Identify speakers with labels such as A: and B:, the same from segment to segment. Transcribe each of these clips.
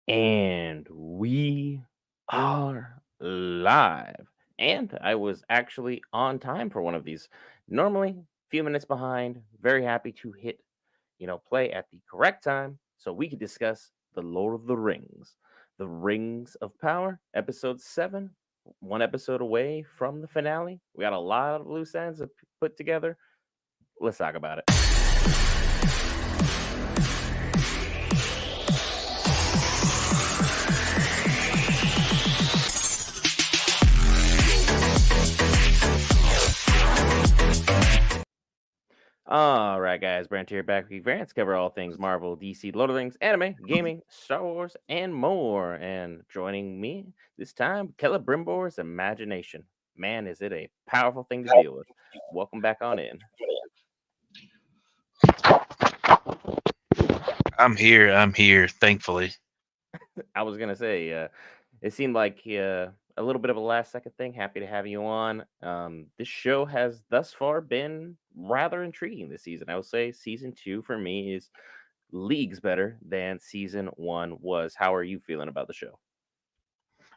A: And we are live. And I was actually on time for one of these. Normally, a few minutes behind. Very happy to hit, play at the correct time so we could discuss The Lord of the Rings. The Rings of Power, episode 7, one episode away from the finale. We got a lot of loose ends to put together. Let's talk about it. All right, guys, Brent here, back with Geek Variants, cover all things Marvel, DC, Lord of the Rings, anime, gaming, Star Wars, and more. And joining me this time, Celebrimbor's imagination. Man, is it a powerful thing to deal with. Welcome back on in.
B: I'm here. I'm here. Thankfully.
A: I was gonna say, it seemed like a little bit of a last second thing. Happy to have you on. This show has thus far been rather intriguing this season. I will say season 2 for me is leagues better than season 1 was. How are you feeling about the show?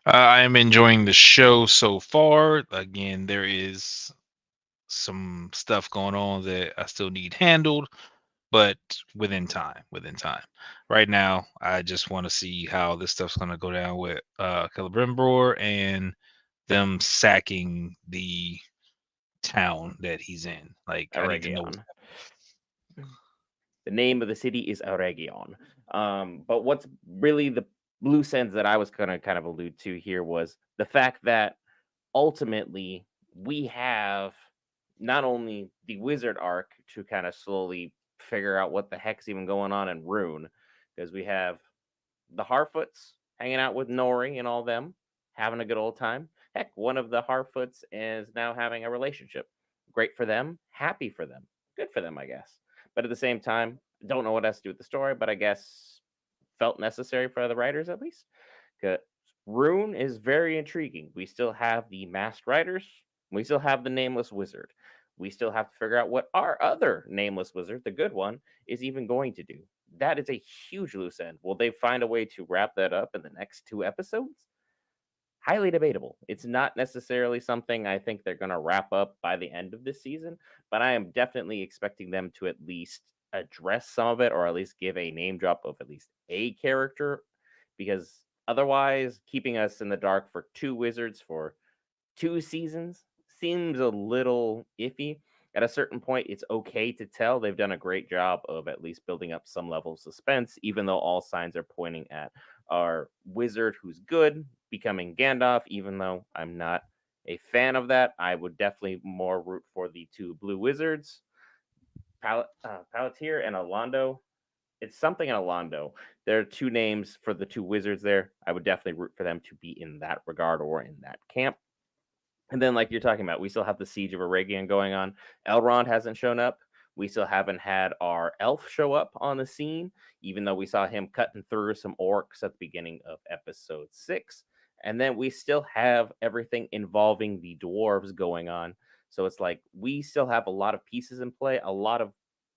B: I am enjoying the show so far. Again, there is some stuff going on that I still need handled, but within time. Within time. Right now, I just want to see how this stuff's going to go down with Celebrimbor and them sacking the town that he's in. Like, I need to know what's
A: Aregion. The name of the city is Aregion. But what's really the loose ends that I was gonna kind of allude to here was the fact that ultimately we have not only the wizard arc to kind of slowly figure out what the heck's even going on in Rune, because we have the Harfoots hanging out with Nori and all them, having a good old time. Heck, one of the Harfoots is now having a relationship. Great for them, happy for them, good for them, I guess. But at the same time, don't know what has to do with the story, but I guess felt necessary for the writers at least. 'Cause Rune is very intriguing. We still have the masked riders. We still have the nameless wizard. We still have to figure out what our other nameless wizard, the good one, is even going to do. That is a huge loose end. Will they find a way to wrap that up in the next 2 episodes? Highly debatable. It's not necessarily something I think they're going to wrap up by the end of this season, but I am definitely expecting them to at least address some of it or at least give a name drop of at least a character because otherwise, keeping us in the dark for 2 wizards for 2 seasons seems a little iffy. At a certain point, it's okay to tell they've done a great job of at least building up some level of suspense, even though all signs are pointing at our wizard who's good becoming Gandalf, even though I'm not a fan of that. I would definitely more root for the 2 blue wizards, Palantir and Alando. It's something in Alando. There are 2 names for the 2 wizards there. I would definitely root for them to be in that regard or in that camp. And then, like you're talking about, we still have the siege of Aragian going on. Elrond hasn't shown up. We still haven't had our elf show up on the scene, even though we saw him cutting through some orcs at the beginning of episode 6. And then we still have everything involving the dwarves going on. So it's like we still have a lot of pieces in play, a lot of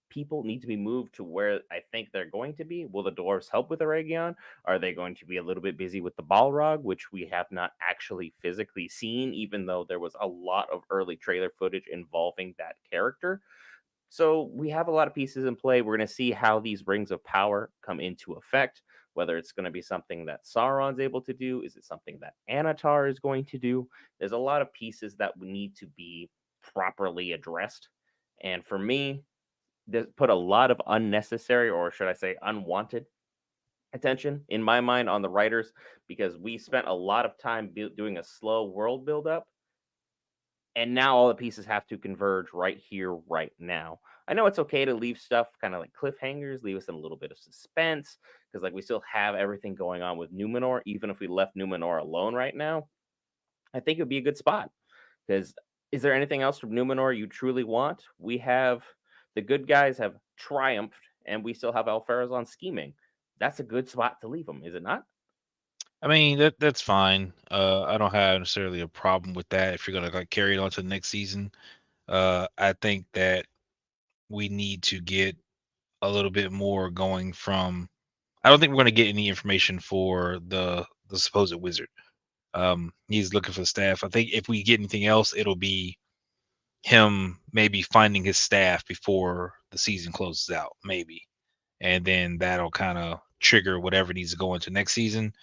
A: people need to be moved to where I think they're going to be. Will the dwarves help with Aragion? Are they going to be a little bit busy with the Balrog, which we have not actually physically seen, even though there was a lot of early trailer footage involving that character? So we have a lot of pieces in play. We're going to see how these rings of power come into effect, whether it's going to be something that Sauron's able to do. Is it something that Anatar is going to do? There's a lot of pieces that need to be properly addressed. And for me, put a lot of unnecessary, or should I say, unwanted attention in my mind on the writers because we spent a lot of time doing a slow world build up, and now all the pieces have to converge right here, right now. I know it's okay to leave stuff kind of like cliffhangers, leave us in a little bit of suspense because like we still have everything going on with Numenor. Even if we left Numenor alone right now, I think it would be a good spot. Because is there anything else from Numenor you truly want? We have the good guys have triumphed, and we still have Alfarazon scheming. That's a good spot to leave them, is it not?
B: I mean, that's fine. I don't have necessarily a problem with that if you're gonna like carry it on to the next season. I think that we need to get a little bit more going from I don't think we're going to get any information for the supposed wizard. He's looking for staff. I think if we get anything else, it'll be him maybe finding his staff before the season closes out, maybe, and then that'll kind of trigger whatever needs to go into next season.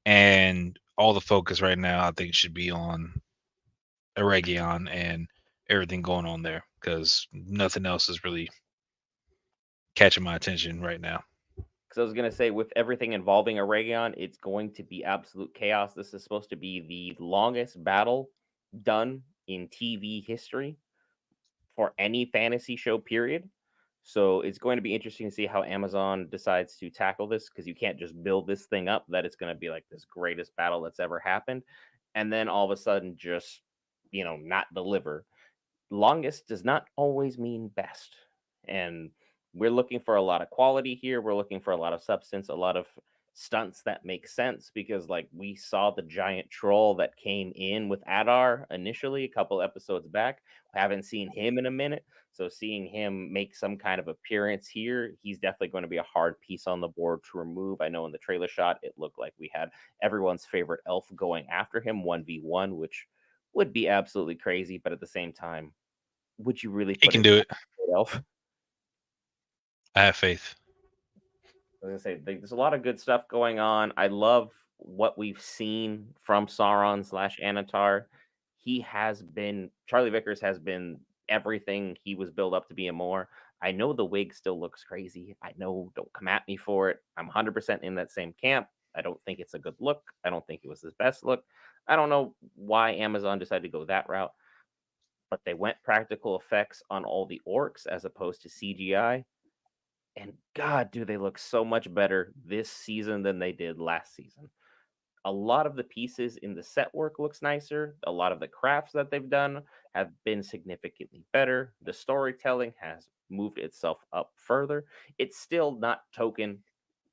B: And all the focus right now, I think, should be on Eregion and everything going on there because nothing else is really catching my attention right now.
A: Because I was gonna say, with everything involving Aragon, it's going to be absolute chaos. This is supposed to be the longest battle done in TV history for any fantasy show, period. So it's going to be interesting to see how Amazon decides to tackle this because you can't just build this thing up that it's going to be like this greatest battle that's ever happened, and then all of a sudden just not deliver. Longest does not always mean best. And we're looking for a lot of quality here. We're looking for a lot of substance, a lot of stunts that make sense because, like, we saw the giant troll that came in with Adar initially a couple episodes back. Haven't seen him in a minute. So, seeing him make some kind of appearance here, he's definitely going to be a hard piece on the board to remove. I know in the trailer shot, it looked like we had everyone's favorite elf going after him 1v1, which would be absolutely crazy. But at the same time, would you really
B: He
A: put
B: can
A: it
B: do it.
A: yourself?
B: I have faith.
A: I was gonna say there's a lot of good stuff going on. I love what we've seen from Sauron slash Anatar. He has been Charlie Vickers has been everything he was built up to be and more. I know the wig still looks crazy. I know, don't come at me for it. I'm 100% in that same camp. I don't think it's a good look. I don't think it was his best look. I don't know why Amazon decided to go that route, but they went practical effects on all the orcs as opposed to CGI. And God, do they look so much better this season than they did last season. A lot of the pieces in the set work looks nicer. A lot of the crafts that they've done have been significantly better. The storytelling has moved itself up further. It's still not token.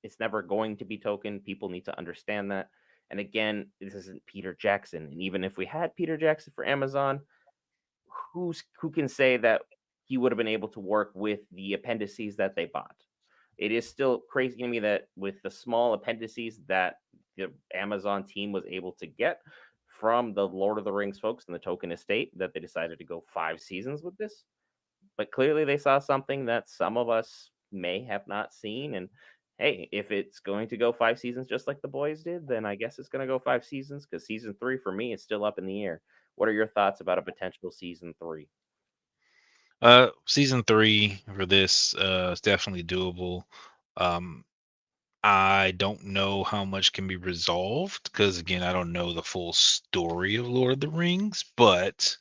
A: It's never going to be token. People need to understand that. And again, this isn't Peter Jackson. And even if we had Peter Jackson for Amazon, who can say that he would have been able to work with the appendices that they bought? It is still crazy to me that with the small appendices that the Amazon team was able to get from the Lord of the Rings folks in the Token Estate, that they decided to go 5 seasons with this. But clearly, they saw something that some of us may have not seen. And hey, if it's going to go 5 seasons just like the boys did, then I guess it's going to go 5 seasons because season three for me is still up in the air. What are your thoughts about a potential season three?
B: Season three for this is definitely doable. Um, I don't know how much can be resolved because again, I don't know the full story of Lord of the Rings, but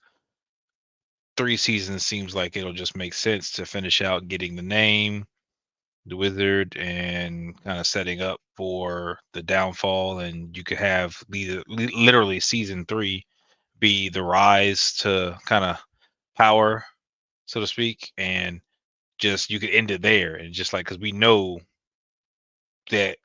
B: 3 seasons seems like it'll just make sense to finish out getting the name, the wizard, and kind of setting up for the downfall. And you could have literally season three be the rise to kind of power, so to speak, and just you could end it there. And just like because we know that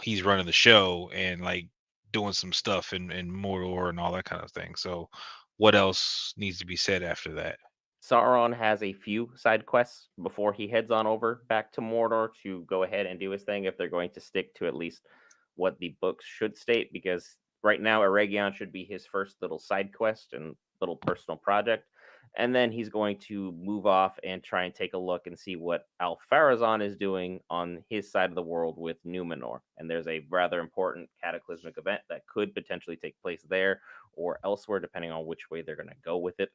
B: he's running the show and like doing some stuff in Mordor and all that kind of thing. So what else needs to be said after that?
A: Sauron has a few side quests before he heads on over back to Mordor to go ahead and do his thing if they're going to stick to at least what the books should state, because right now Eregion should be his first little side quest and little personal project. And then he's going to move off and try and take a look and see what Al-Pharazôn is doing on his side of the world with Numenor. And there's a rather important cataclysmic event that could potentially take place there or elsewhere, depending on which way they're going to go with it.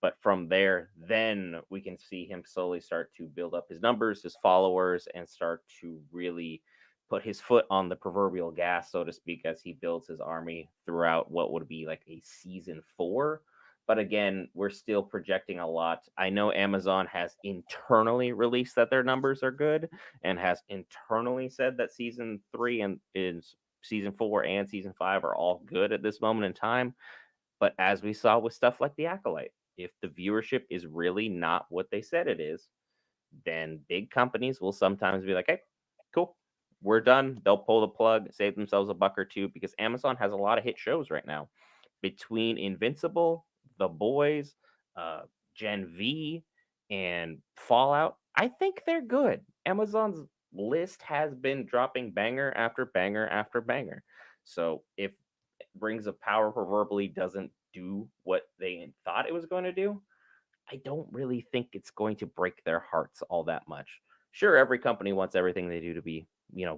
A: But from there, then we can see him slowly start to build up his numbers, his followers, and start to really put his foot on the proverbial gas, so to speak, as he builds his army throughout what would be like a season four. But again, we're still projecting a lot. I know Amazon has internally released that their numbers are good and has internally said that season three and is season four and season five are all good at this moment in time. But as we saw with stuff like The Acolyte, if the viewership is really not what they said it is, then big companies will sometimes be like, hey, cool, we're done. They'll pull the plug, save themselves a buck or two, because Amazon has a lot of hit shows right now. Between Invincible, The Boys, Gen V, and Fallout, I think they're good. Amazon's list has been dropping banger after banger after banger. So if Rings of Power proverbially doesn't do what they thought it was going to do, I don't really think it's going to break their hearts all that much. Sure, every company wants everything they do to be,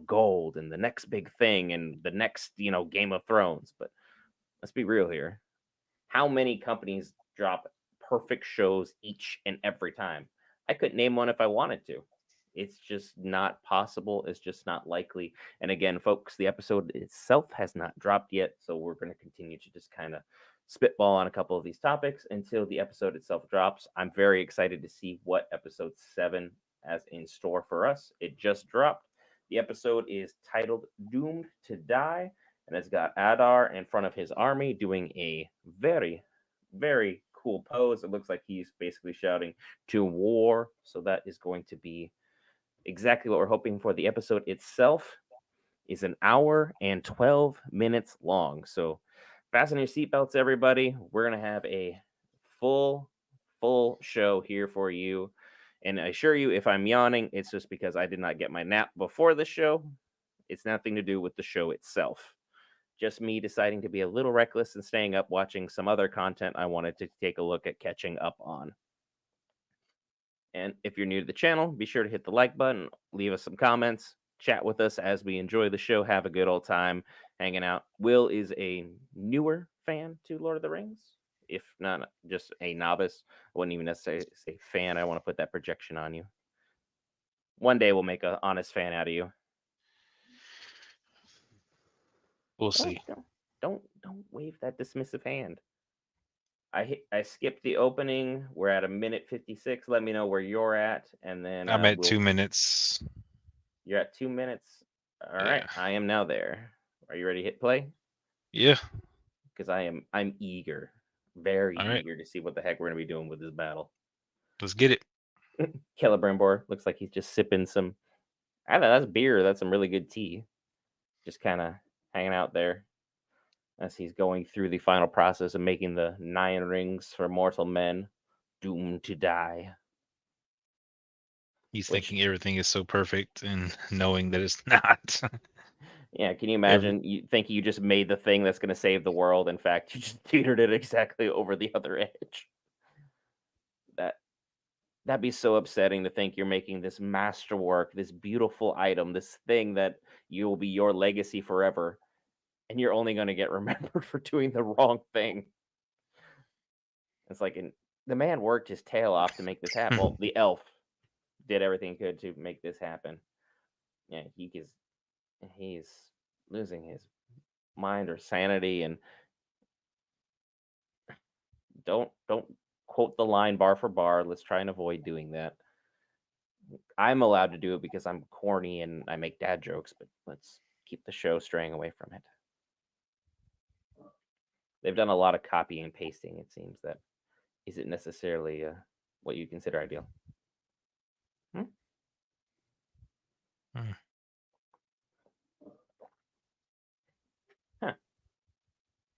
A: gold and the next big thing and the next, Game of Thrones. But let's be real here. How many companies drop perfect shows each and every time? I couldn't name one if I wanted to. It's just not possible. It's just not likely. And again, folks, the episode itself has not dropped yet. So we're going to continue to just kind of spitball on a couple of these topics until the episode itself drops. I'm very excited to see what episode 7 has in store for us. It just dropped. The episode is titled Doomed to Die, and it's got Adar in front of his army doing a very, very cool pose. It looks like he's basically shouting to war. So that is going to be exactly what we're hoping for. The episode itself is an hour and 12 minutes long. So fasten your seatbelts, everybody. We're going to have a full, full show here for you. And I assure you, if I'm yawning, it's just because I did not get my nap before the show. It's nothing to do with the show itself. Just me deciding to be a little reckless and staying up watching some other content I wanted to take a look at catching up on. And if you're new to the channel, be sure to hit the like button, leave us some comments, chat with us as we enjoy the show, have a good old time hanging out. Will is a newer fan to Lord of the Rings, if not just a novice. I wouldn't even necessarily say fan. I want to put that projection on you. One day we'll make an honest fan out of you.
B: We'll
A: Don't
B: see.
A: don't don't wave that dismissive hand. I skipped the opening. We're at a minute 56. Let me know where you're at, and then
B: I'm at
A: we'll.
B: 2 minutes.
A: You're at 2 minutes. All right,
B: Yeah.
A: I am now there. Are you ready to hit play?
B: Yeah.
A: Because I'm eager, very
B: All right.
A: eager to see what the heck we're gonna be doing with this battle.
B: Let's get it.
A: Celebrimbor looks like he's just sipping some. I don't know. That's beer. That's some really good tea. Just kind of hanging out there as he's going through the final process of making the 9 rings for mortal men doomed to die.
B: He's
A: Which,
B: thinking everything is so perfect and knowing that it's not.
A: yeah, can you
B: Every
A: imagine? You think you just made the thing that's going to save the world. In fact, you just teetered it exactly over the other edge. That that'd be so upsetting to think you're making this masterwork, this beautiful item, this thing that you will be your legacy forever, and you're only going to get remembered for doing the wrong thing. It's like the man worked his tail off to make this happen. Well, the elf did everything he could to make this happen. Yeah, he's losing his mind or sanity, and don't quote the line bar for bar. Let's try and avoid doing that. I'm allowed to do it because I'm corny and I make dad jokes, but let's keep the show straying away from it. They've done a lot of copying and pasting, it seems, that isn't necessarily what you consider ideal. Hmm?
B: Hmm.
A: Huh.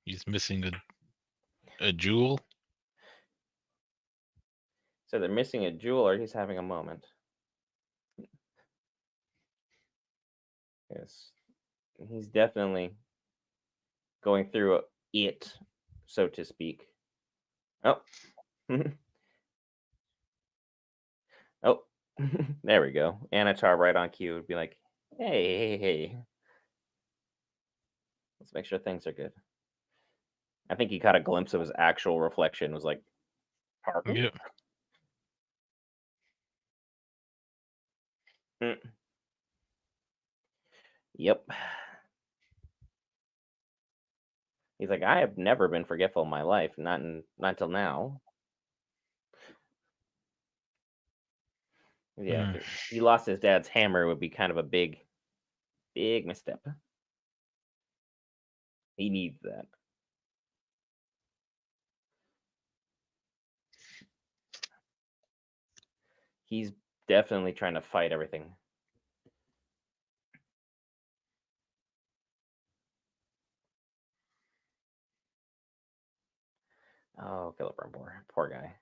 B: He's missing a jewel.
A: So they're missing a jewel or he's having a moment. Yes. He's definitely going through it, so to speak. Oh. Oh. There we go. Anatar right on cue would be like, hey. Let's make sure things are good. I think he caught a glimpse of his actual reflection, was like, pardon?
B: Yep.
A: Mm. Yep. He's like, I have never been forgetful in my life, not until now. Yeah,
B: Hmm.
A: if he lost his dad's hammer, it would be kind of a big misstep. He needs that. He's definitely trying to fight everything. Oh, Celebrimbor, poor guy.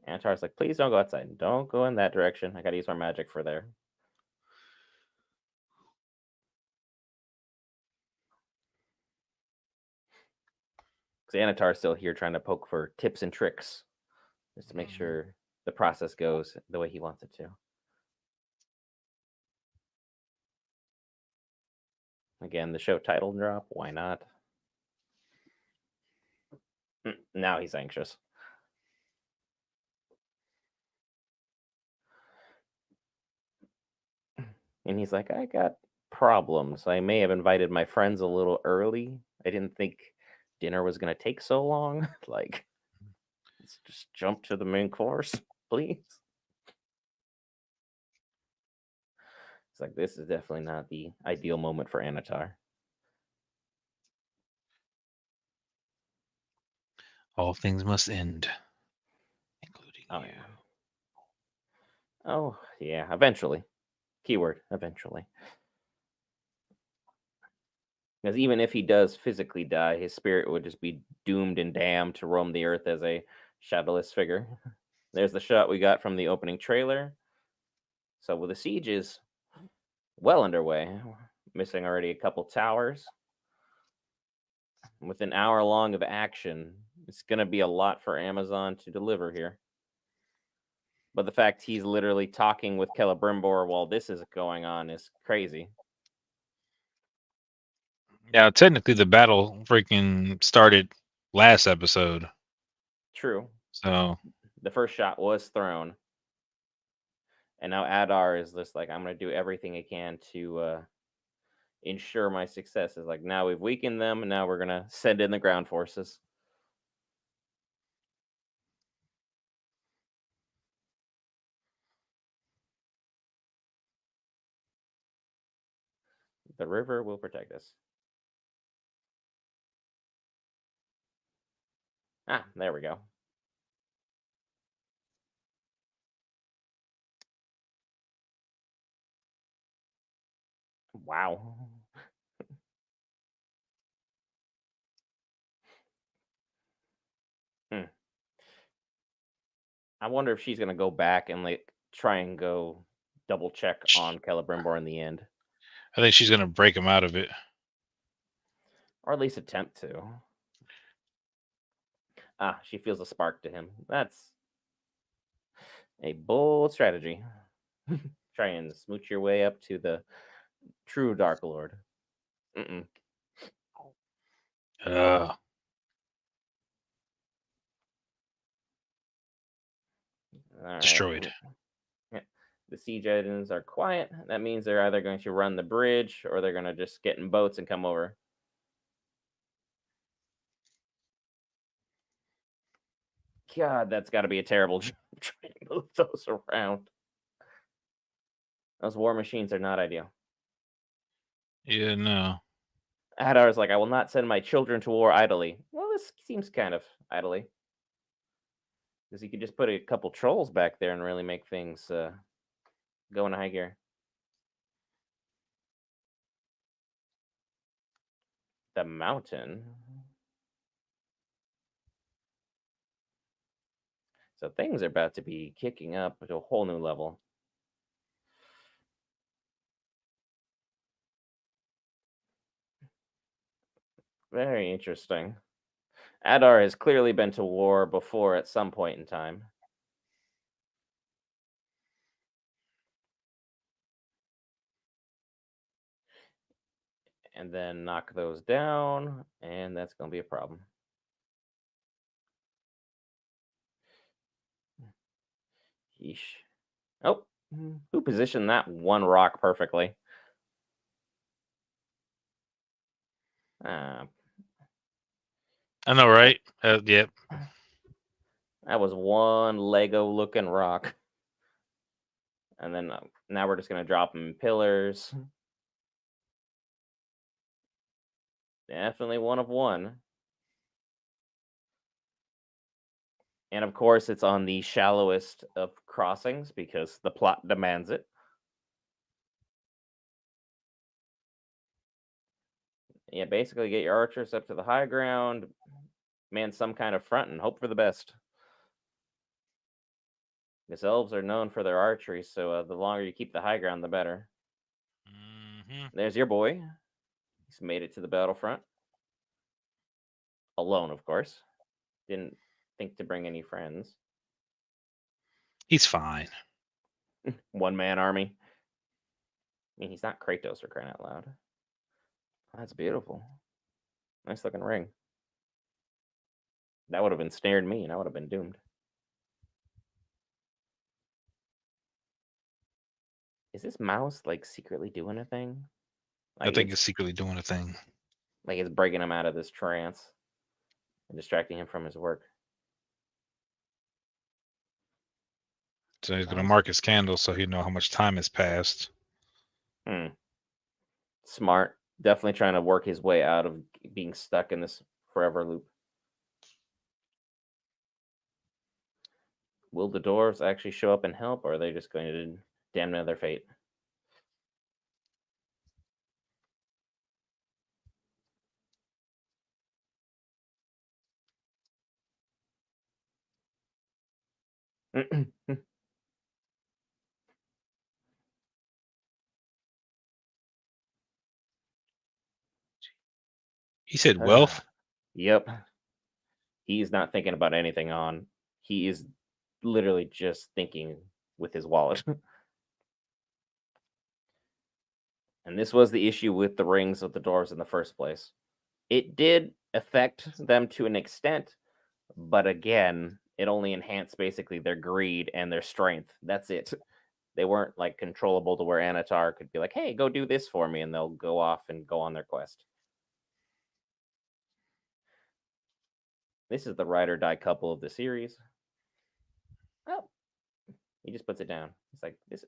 A: Antar's like, please don't go outside. Don't go in that direction. I gotta use my magic for there. Because Anatar's still here trying to poke for tips and tricks just to make sure the process goes the way he wants it to. Again, the show title drop. Why not? Now he's anxious. And he's like, I got problems. I may have invited my friends a little early. I didn't think dinner was going to take so long. Like, let's just jump to the main course, please. It's like, this is definitely not the ideal moment for Anatar.
B: All things must end, including
A: Oh,
B: you.
A: yeah. Oh, yeah. Eventually. Keyword, eventually. Because even if he does physically die, his spirit would just be doomed and damned to roam the earth as a shadowless figure. There's the shot we got from the opening trailer. So with the siege is well underway, missing already a couple towers. With an hour long of action, it's going to be a lot for Amazon to deliver here. But the fact he's literally talking with Celebrimbor while this is going on is crazy.
B: Now, technically, the battle freaking started last episode.
A: True.
B: So
A: The first shot was thrown. And now Adar is just like, I'm going to do everything I can to ensure my success. Is like, now we've weakened them, and now we're going to send in the ground forces. The river will protect us. Ah, there we go. Wow. Hmm. I wonder if she's gonna go back and like try and go double check on Celebrimbor in the end,
B: I think she's gonna break him out of it.
A: or at least attempt to. Ah, she feels a spark to him. That's a bold strategy. Try and smooch your way up to the true Dark Lord. Mm-mm.
B: Uh,
A: All right.
B: Destroyed.
A: Yeah. The siege engines are quiet. That means they're either going to run the bridge or they're going to just get in boats and come over. God, that's got to be a terrible job trying to move those around. Those war machines are not ideal.
B: Yeah, no.
A: Adar's like, I will not send my children to war idly. Well, this seems kind of idly. Because you could just put a couple trolls back there and really make things go in high gear. The mountain. So things are about to be kicking up to a whole new level. Very interesting. Adar has clearly been to war before at some point in time. And then knock those down, and that's going to be a problem. Yeesh. Oh, who positioned that one rock perfectly? Uh,
B: I know, right? Yep.
A: that was one Lego looking rock. And then now we're just going to drop them in pillars. Definitely one of one. And of course, it's on the shallowest of crossings because the plot demands it. Yeah, basically get your archers up to the high ground, man some kind of front, and hope for the best. Because elves are known for their archery, so the longer you keep the high ground, the better.
B: Hmm.
A: There's your boy. He's made it to the battlefront. Alone, of course. Didn't think to bring any friends.
B: He's fine.
A: One man army. I mean, he's not Kratos for crying out loud. That's beautiful. Nice looking ring. That would have ensnared me, and I would have been doomed. Is this mouse like secretly doing a thing?
B: I
A: Like
B: think
A: it's
B: it's secretly doing a thing.
A: like it's breaking him out of this trance and distracting him from his work.
B: So he's gonna
A: Mouse.
B: mark his candle so he know how much time has passed.
A: Hmm. Smart. Definitely trying to work his way out of being stuck in this forever loop. Will the dwarves actually show up and help, or are they just going to damn their fate?
B: He said wealth.
A: Yep. He's not thinking about anything on. He is literally just thinking with his wallet. And this was the issue with the rings of the dwarves in the first place. It did affect them to an extent, but again, it only enhanced basically their greed and their strength. That's it. They weren't like controllable to where Anatar could be like, "Hey, go do this for me," and they'll go off and go on their quest. This is the ride or die couple of the series. Oh, he just puts it down. It's like this.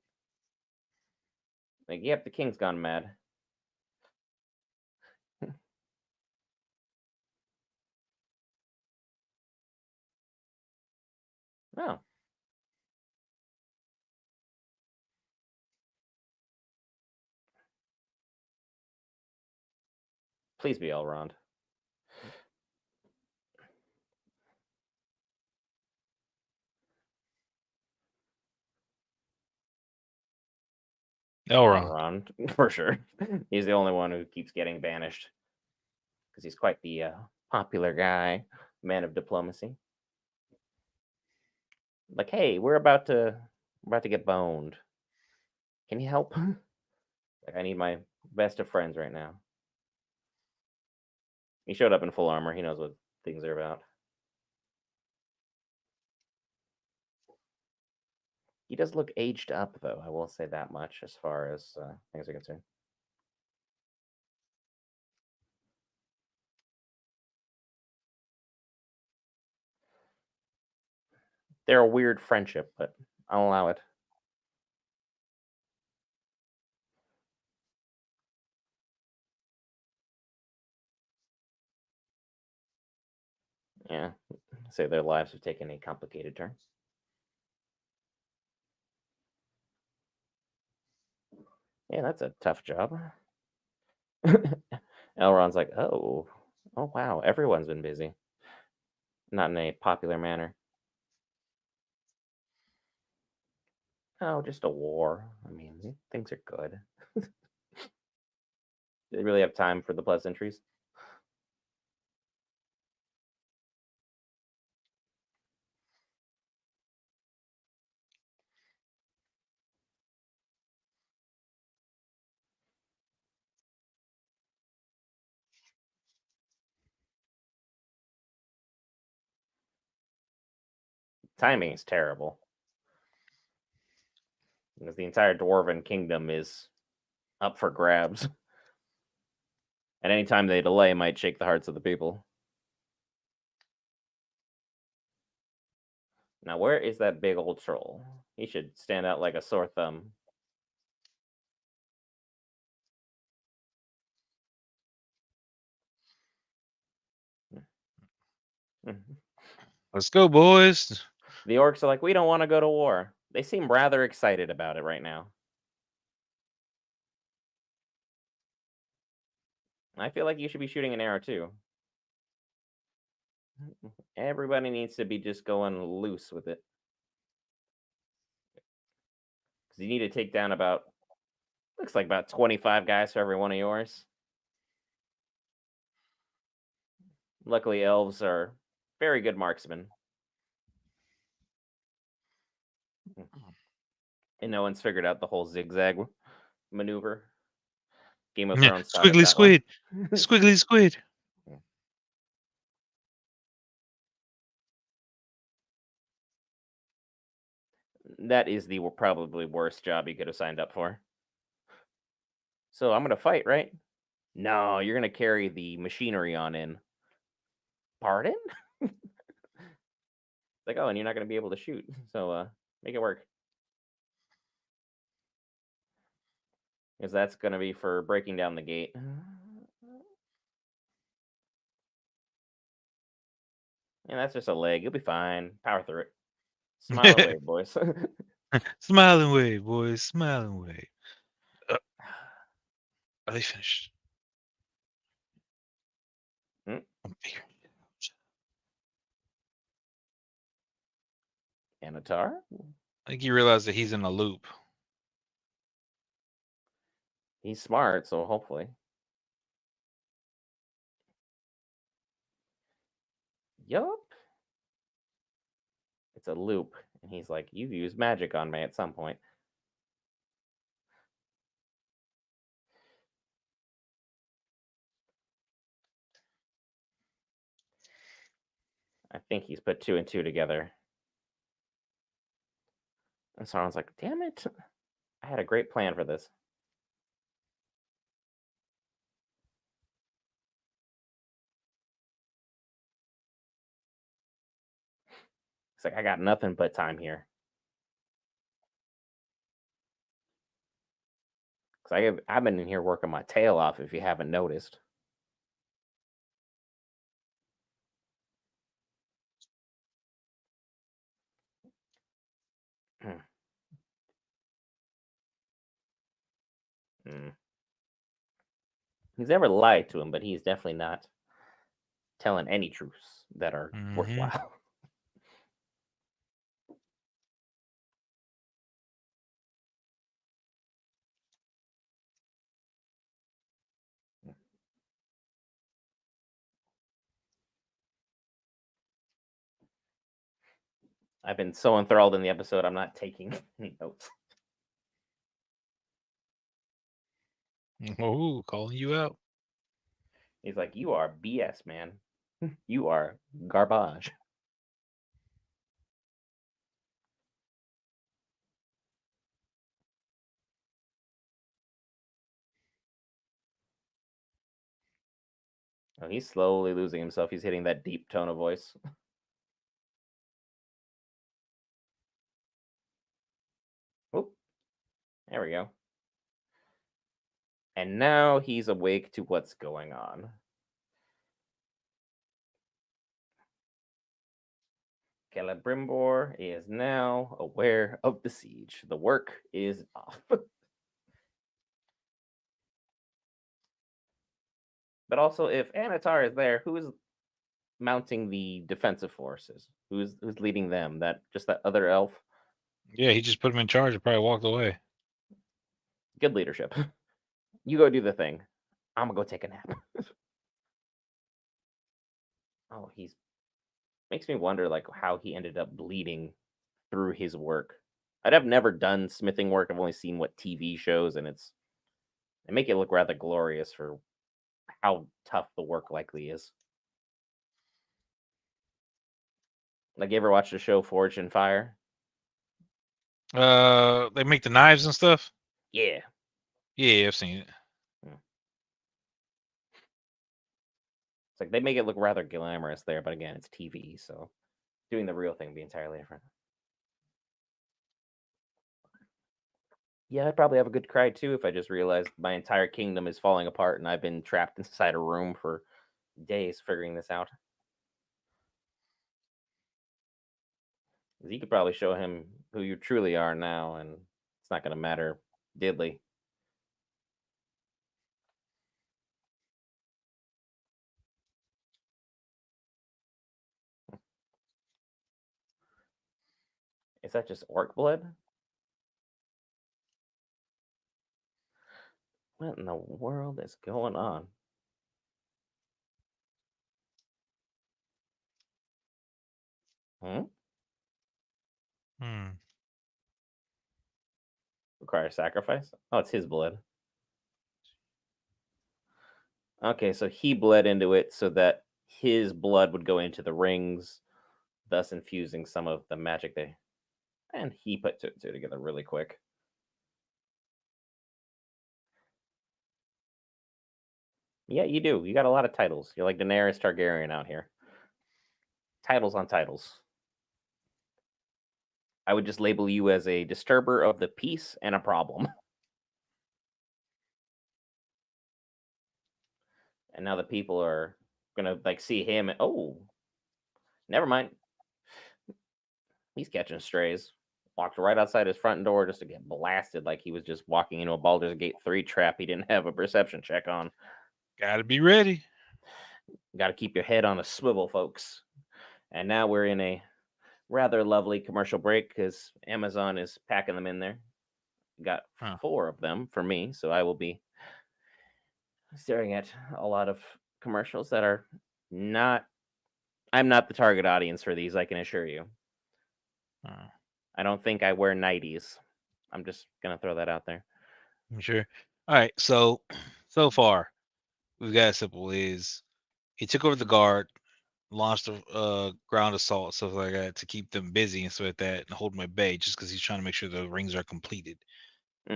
A: Like, yep, the king's gone mad. Oh, please be Elrond.
B: Elrond.
A: Elrond, for sure. He's the only one who keeps getting banished because he's quite the popular guy, man of diplomacy. Like, hey, we're about to get boned. Can you help? Like, I need my best of friends right now. He showed up in full armor. He knows what things are about. He does look aged up, though. I will say that much as far as things are concerned. They're a weird friendship, but I'll allow it. Yeah, say their lives have taken a complicated turn. Yeah, that's a tough job. Elrond's like, oh wow, everyone's been busy. Not in a popular manner. Oh, just a war. I mean, things are good. They really have time for the pleasantries. Timing is terrible because the entire dwarven kingdom is up for grabs. At any time they delay, might shake the hearts of the people. Now, where is that big old troll? He should stand out like a sore thumb.
B: Let's go, boys.
A: The orcs are like, we don't want to go to war. They seem rather excited about it right now. I feel like you should be shooting an arrow too. Everybody needs to be just going loose with it. 'Cause you need to take down about looks like about 25 guys for every one of yours. Luckily, elves are very good marksmen, and no one's figured out the whole zigzag maneuver. Game of
B: Yeah,
A: Thrones taught us
B: squiggly
A: that one.
B: squid, squiggly squid.
A: That is the probably worst job you could have signed up for. So I'm gonna fight, right? No, you're gonna carry the machinery on in. Pardon? Like, oh, and you're not gonna be able to shoot. So make it work. Because that's gonna be for breaking down the gate. And that's just a leg. You'll be fine. Power through it. Smile and wave, boys.
B: Smile and wave, boys. Smile and wave. Are they finished?
A: Hmm?
B: I'm figuring it out.
A: Anatar?
B: I think you realize that he's in a loop.
A: He's smart, so hopefully. Yup. It's a loop. And he's like, you've used magic on me at some point. I think he's put two and two together. And Sauron's like, damn it. I had a great plan for this. It's like, I got nothing but time here. Because I've been in here working my tail off if you haven't noticed. Mm. He's never lied to him, but he's definitely not telling any truths that are
B: Mm-hmm.
A: worthwhile. I've been so enthralled in the episode, I'm not taking any notes.
B: Oh, calling you out.
A: He's like, you are BS, man. You are garbage. Oh, he's slowly losing himself. He's hitting that deep tone of voice. Oop, there we go. And now he's awake to what's going on. Celebrimbor is now aware of the siege. The work is off. But also, if Anatar is there, who is mounting the defensive forces? Who's leading them? That other elf?
B: Yeah, he just put him in charge and probably walked away.
A: Good leadership. You go do the thing. I'm gonna go take a nap. Oh, he's makes me wonder like how he ended up bleeding through his work. I've never done smithing work. I've only seen what TV shows, and they make it look rather glorious for how tough the work likely is. Like, you ever watch the show Forged in Fire?
B: They make the knives and stuff.
A: Yeah.
B: Yeah, I've seen it.
A: Hmm. It's like they make it look rather glamorous there, but again, it's TV, so doing the real thing would be entirely different. Yeah, I'd probably have a good cry too if I just realized my entire kingdom is falling apart and I've been trapped inside a room for days figuring this out. 'Cause you could probably show him who you truly are now, and it's not going to matter diddly. Is that just orc blood? What in the world is going on? Hmm?
B: Hmm.
A: Require sacrifice? Oh, it's his blood. Okay, so he bled into it so that his blood would go into the rings, thus infusing some of the magic they. And he put two together really quick. Yeah, you do. You got a lot of titles. You're like Daenerys Targaryen out here. Titles on titles. I would just label you as a disturber of the peace and a problem. And now the people are gonna like see him. And, oh, never mind. He's catching strays. Walked right outside his front door just to get blasted like he was just walking into a Baldur's Gate 3 trap he didn't have a perception check on.
B: Gotta be ready.
A: Got to keep your head on a swivel, folks. And now we're in a rather lovely commercial break because Amazon is packing them in there. Got
B: Huh.
A: 4 of them for me, so I will be staring at a lot of commercials that are not. I'm not the target audience for these, I can assure you.
B: Huh.
A: I don't think I wear nighties. I'm just gonna throw that out there.
B: I'm sure. All right. So far, we've got simple is he took over the guard, launched a ground assault, stuff like that, to keep them busy and stuff like that, and hold them at bay, just because he's trying to make sure the rings are completed.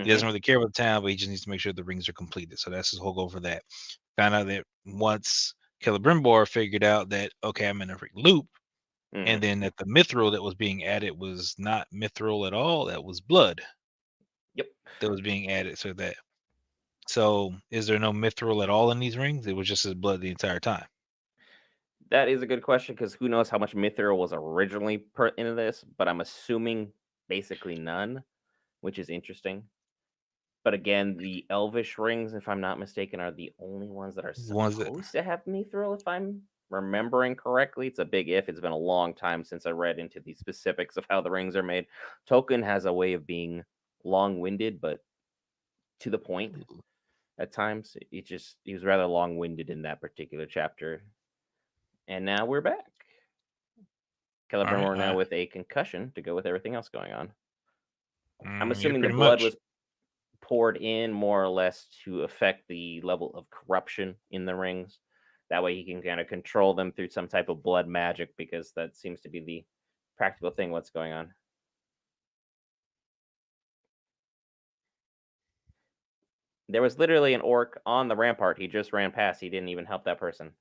B: He
A: Mm-hmm.
B: doesn't really care about the town, but he just needs to make sure the rings are completed. So that's his whole goal for that. Found out that once Celebrimbor figured out that okay, I'm in a loop,
A: Mm-hmm.
B: and then that the mithril that was being added was not mithril at all. That was blood
A: Yep.
B: that was being added. So is there no mithril at all in these rings? It was just his blood the entire time.
A: That is a good question because who knows how much mithril was originally put into this, but I'm assuming basically none, which is interesting. But again, the elvish rings, if I'm not mistaken, are the only ones that are
B: The ones that
A: supposed to have mithril, if I'm remembering correctly. It's a big if. It's been a long time since I read into the specifics of how the rings are made. Tolkien has a way of being long-winded, but to the point at times. He was rather long-winded in that particular chapter. And now we're back.
B: all right,
A: Celebrimbor
B: all
A: now
B: right.
A: with a concussion to go with everything else going on. I'm
B: Yeah,
A: assuming the
B: pretty
A: blood
B: much.
A: was poured in more or less to affect the level of corruption in the rings. That way he can kind of control them through some type of blood magic because that seems to be the practical thing what's going on. There was literally an orc on the rampart. He just ran past. He didn't even help that person.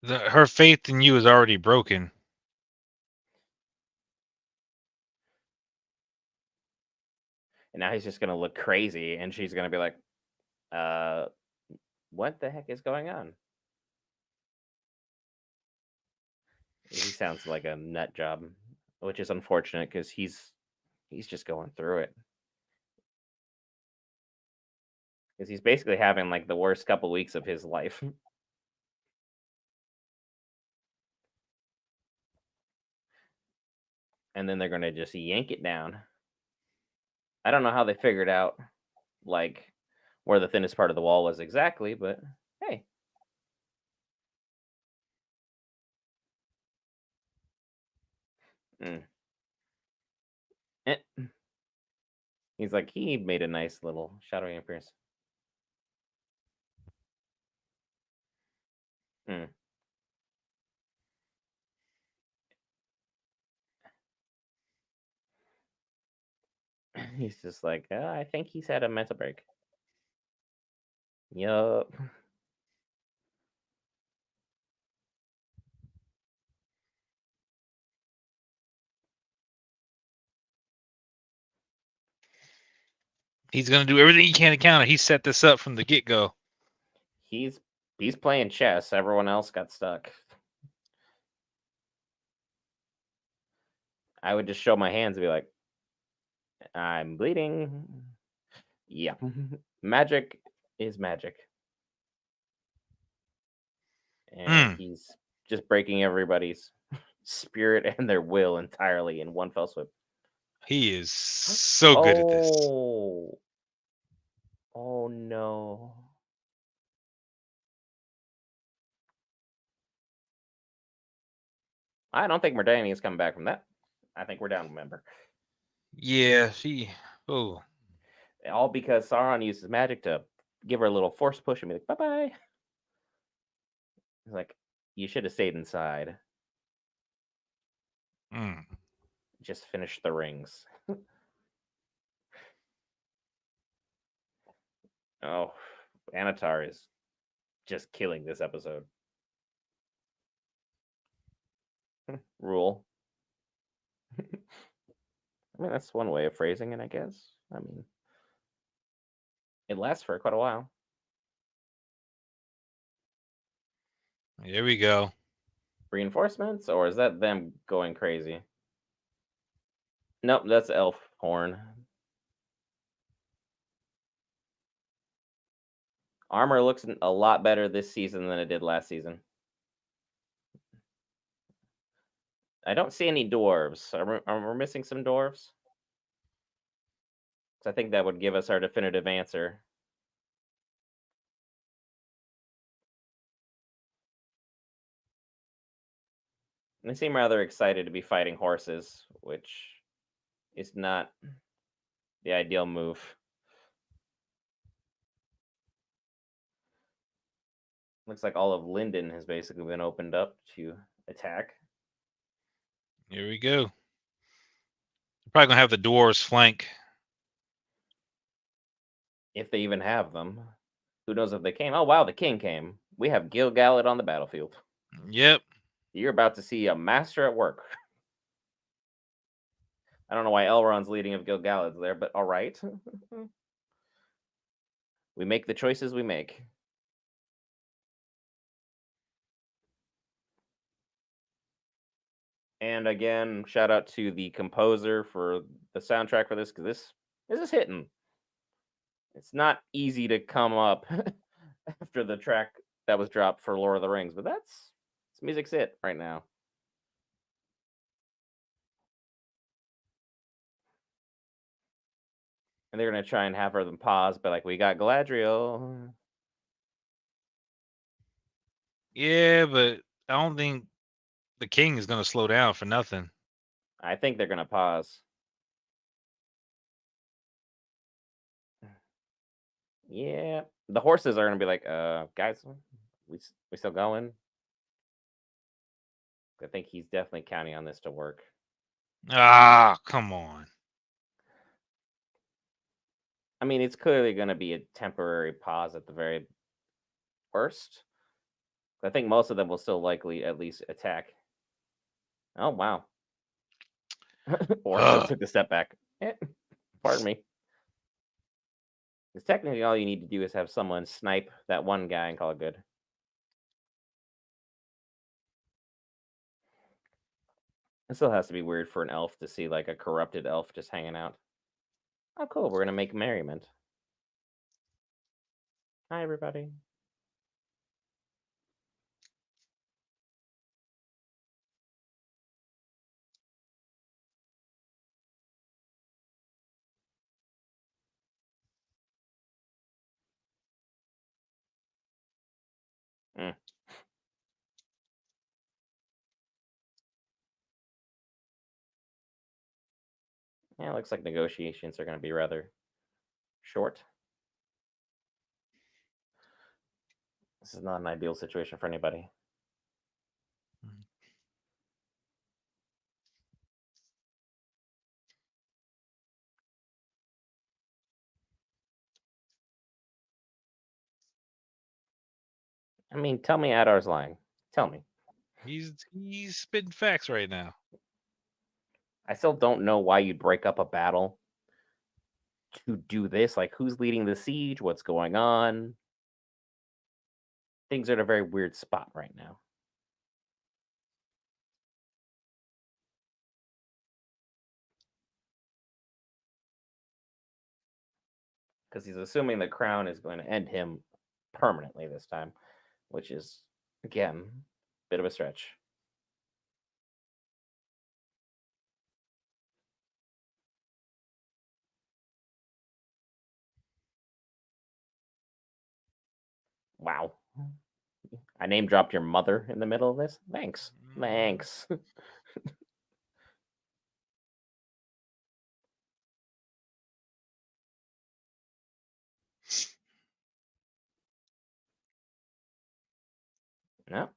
B: Her faith in you is already broken.
A: And now he's just going to look crazy and she's going to be like, uh, what the heck is going on? He sounds like a nut job, which is unfortunate because he's just going through it. Because he's basically having like the worst couple weeks of his life. And then they're gonna just yank it down. I don't know how they figured out like where the thinnest part of the wall was exactly, but hey. Mm. Eh. He's like he made a nice little shadowing appearance. Mm. He's just like, I think he's had a mental break. Yup.
B: He's gonna do everything he can to counter. He set this up from the get go.
A: He's he's playing chess. Everyone else got stuck. I would just show my hands and be like, I'm bleeding. Yeah. Magic is magic. And
B: Hmm.
A: he's just breaking everybody's spirit and their will entirely in one fell swoop.
B: He is so good at this.
A: Oh, oh no. I don't think Merdani is coming back from that. I think we're down a member.
B: Yeah, she. Oh,
A: All because Sauron uses magic to give her a little force push and be like, bye bye. He's like, you should have stayed inside.
B: mm.
A: Just finish the rings. Oh, Anatar is just killing this episode. Rule. I mean, that's one way of phrasing it, I guess. I mean, it lasts for quite a while.
B: Here we go.
A: Reinforcements, or is that them going crazy? Nope, that's elf horn. Armor looks a lot better this season than it did last season. I don't see any dwarves. Are we missing some dwarves? 'Cause I think that would give us our definitive answer. They seem rather excited to be fighting horses, which is not the ideal move. Looks like all of Linden has basically been opened up to attack.
B: Here we go. Probably gonna have the dwarves flank.
A: If they even have them. Who knows if they came? Oh wow, the king came. We have Gil-galad on the battlefield.
B: Yep.
A: You're about to see a master at work. I don't know why Elrond's leading of Gil-galad's there, but all right. We make the choices we make. And again, shout out to the composer for the soundtrack for this, because this is hitting. It's not easy to come up after the track that was dropped for Lord of the Rings, but that's music's hit right now. And they're gonna try and have her them pause, but like we got Galadriel.
B: Yeah, but I don't think the king is gonna slow down for nothing.
A: I think they're gonna pause. Yeah, the horses are gonna be like, guys, we still going? I think he's definitely counting on this to work.
B: Ah, come on.
A: I mean, it's clearly gonna be a temporary pause at the very worst. I think most of them will still likely at least attack. Oh wow, Orcs took a step back. Pardon me. Because technically, all you need to do is have someone snipe that one guy and call it good. It still has to be weird for an elf to see like a corrupted elf just hanging out. Oh, cool. We're gonna make merriment. Hi, everybody. Mm. Yeah, it looks like negotiations are gonna be rather short. This is not an ideal situation for anybody. I mean, tell me Adar's lying. Tell me.
B: He's spitting facts right now.
A: I still don't know why you'd break up a battle to do this. Like, who's leading the siege? What's going on? Things are in a very weird spot right now. Because he's assuming the crown is going to end him permanently this time, which is, again, a bit of a stretch. Wow. I name dropped your mother in the middle of this. Thanks.
B: Mhm.
A: Thanks. No.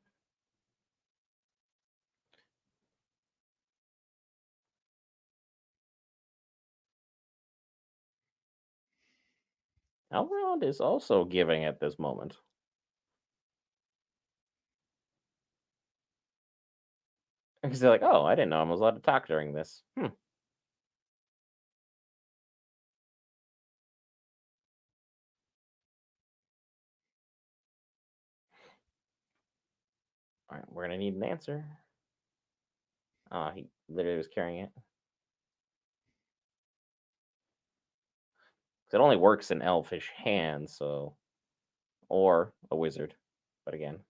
A: Elrond is also giving at this moment. Because they're like, oh, I didn't know I was allowed to talk during this. All right, we're gonna need an answer. He literally was carrying it. 'Cause it only works in elfish hands, so or a wizard. But again,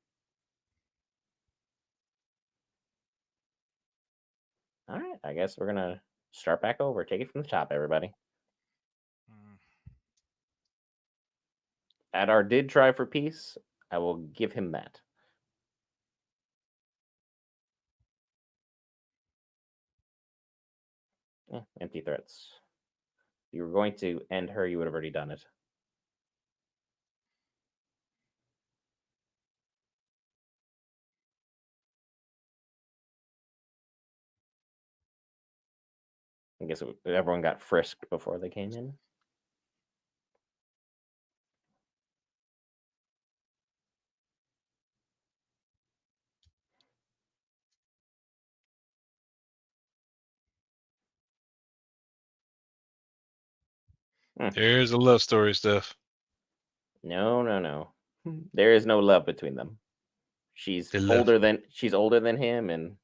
A: all right. I guess we're gonna start back over. Take it from the top, everybody.
B: Mm.
A: Adar did try for peace. I will give him that. Empty threats. If you were going to end her, you would have already done it. I guess everyone got frisked before they came in. Hmm.
B: There's a love story stuff.
A: No, no, no. There is no love between them. She's
B: The love.
A: older than him, and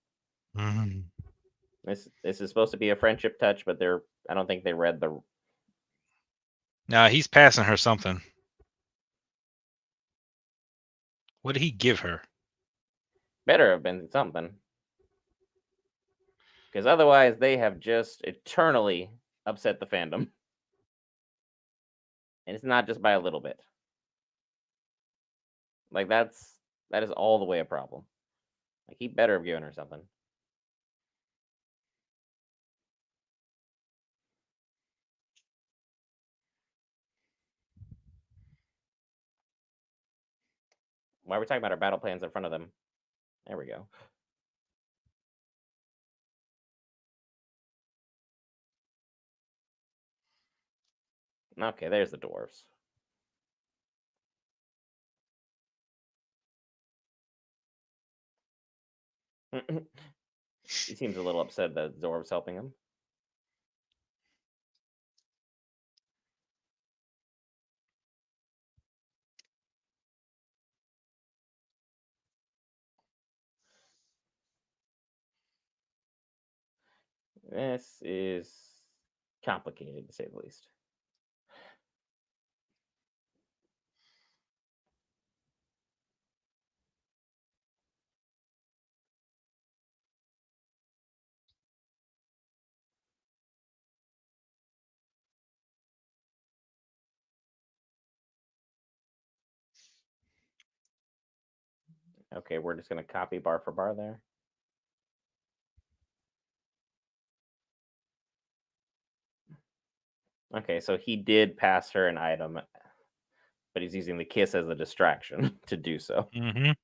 B: Mhm.
A: this is supposed to be a friendship touch, but I don't think they read the
B: Now he's passing her something. What did he give her?
A: better have been something. Because otherwise they have just eternally upset the fandom. And it's not just by a little bit. Like that is all the way a problem. Like he better have given her something. Why are we talking about our battle plans in front of them? There we go. Okay, there's the dwarves. He seems a little upset that the dwarves helping him. This is complicated to say the least. Okay, we're just gonna copy bar for bar there. Okay, so he did pass her an item, but he's using the kiss as a distraction to do so.
B: Mhm.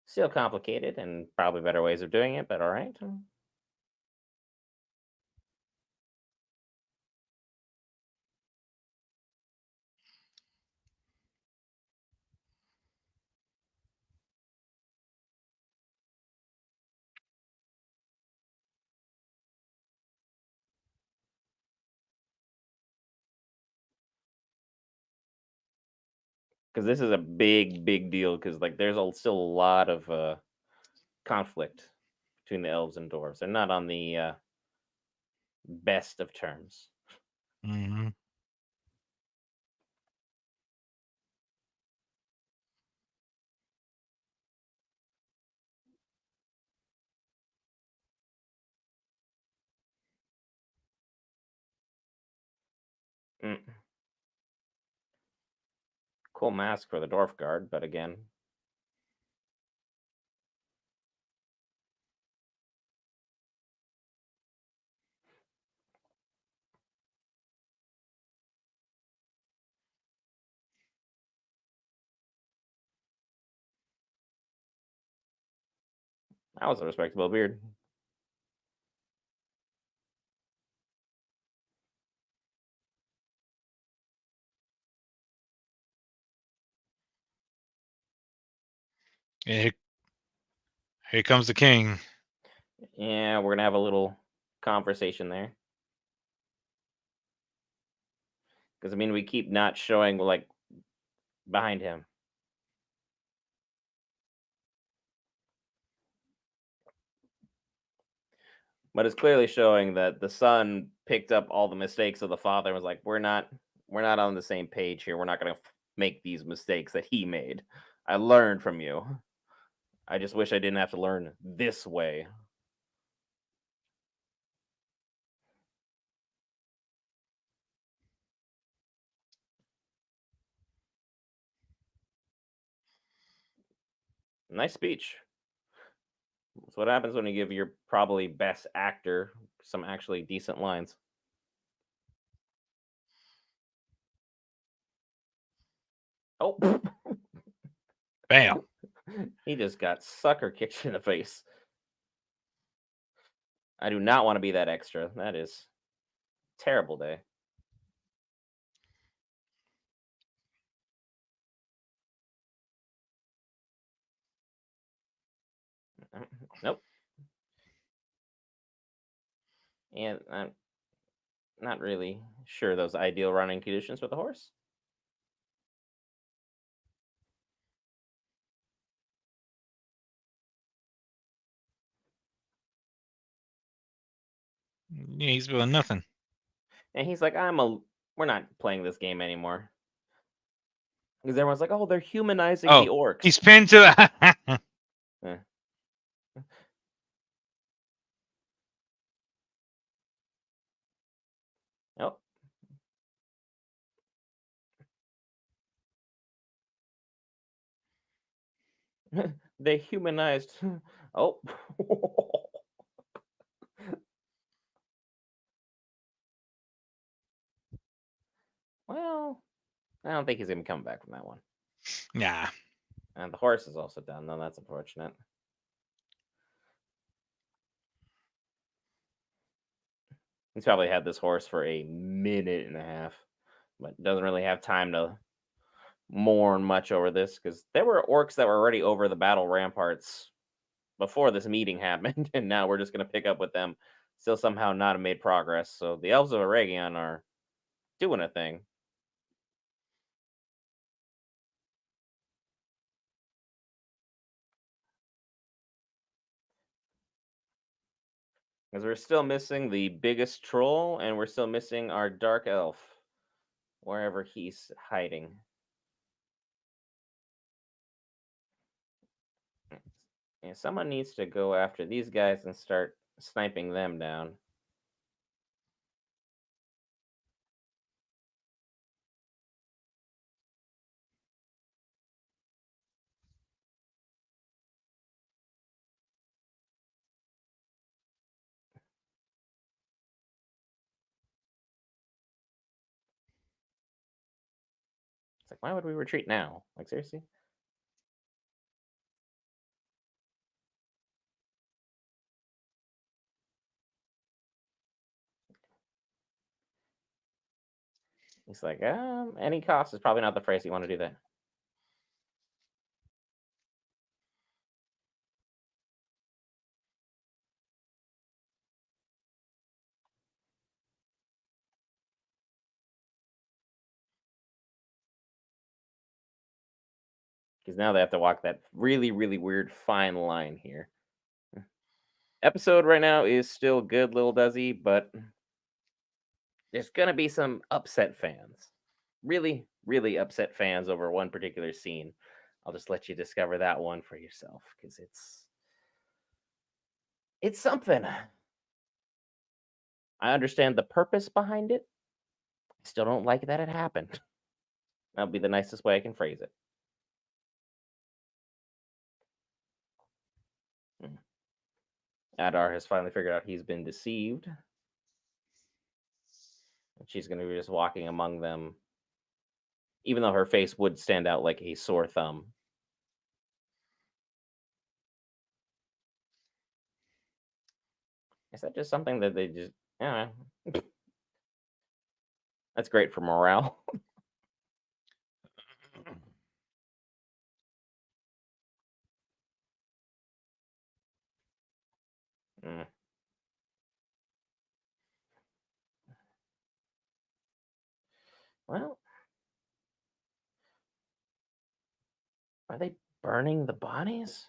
A: Still complicated and probably better ways of doing it, but all right. Because this is a big deal. Because like there's still a lot of conflict between the elves and dwarves. They're not on the best of terms.
B: Mhm.
A: Mm. Cool mask for the dwarf guard, but again, that was a respectable beard.
B: And here comes the king.
A: Yeah, we're gonna have a little conversation there. Because I mean, we keep not showing like behind him. But it's clearly showing that the son picked up all the mistakes of the father and was like, we're not on the same page here. We're not gonna make these mistakes that he made. I learned from you. I just wish I didn't have to learn this way. Nice speech. That's what happens when you give your probably best actor some actually decent lines. Oh,
B: Bam.
A: he just got sucker kicked in the face. I do not want to be that extra. That is terrible day. Nope. And I'm not really sure those ideal running conditions for the horse.
B: Yeah, he's doing nothing.
A: And he's like, we're not playing this game anymore. Because everyone's like, oh, they're humanizing the
B: Oh,
A: orcs.
B: he's pinned to the.
A: Eh. Oh, they humanized. Oh, well, I don't think he's gonna come back from that one.
B: Nah.
A: And the horse is also down, though. That's unfortunate. He's probably had this horse for a minute and a half, but doesn't really have time to mourn much over this because there were orcs that were already over the battle ramparts before this meeting happened, and now we're just going to pick up with them. Still somehow not have made progress. So the elves of Aragion are doing a thing because we're still missing the biggest troll, and we're still missing our dark elf wherever he's hiding. And someone needs to go after these guys and start sniping them down. It's like, why would we retreat now? Like, seriously? He's like, any cost is probably not the phrase you want to do that. Because now they have to walk that really, really weird fine line here. Episode right now is still good, little does he, but there's gonna be some upset fans. Really, really upset fans over one particular scene. I'll just let you discover that one for yourself because it's something. I understand the purpose behind it. Still don't like that it happened. That'll be the nicest way I can phrase it. Mm. Adar has finally figured out he's been deceived. And she's going to be just walking among them, even though her face would stand out like a sore thumb. Is that just something that they just, yeah, that's great for morale. Mm. Well, are they burning the bodies?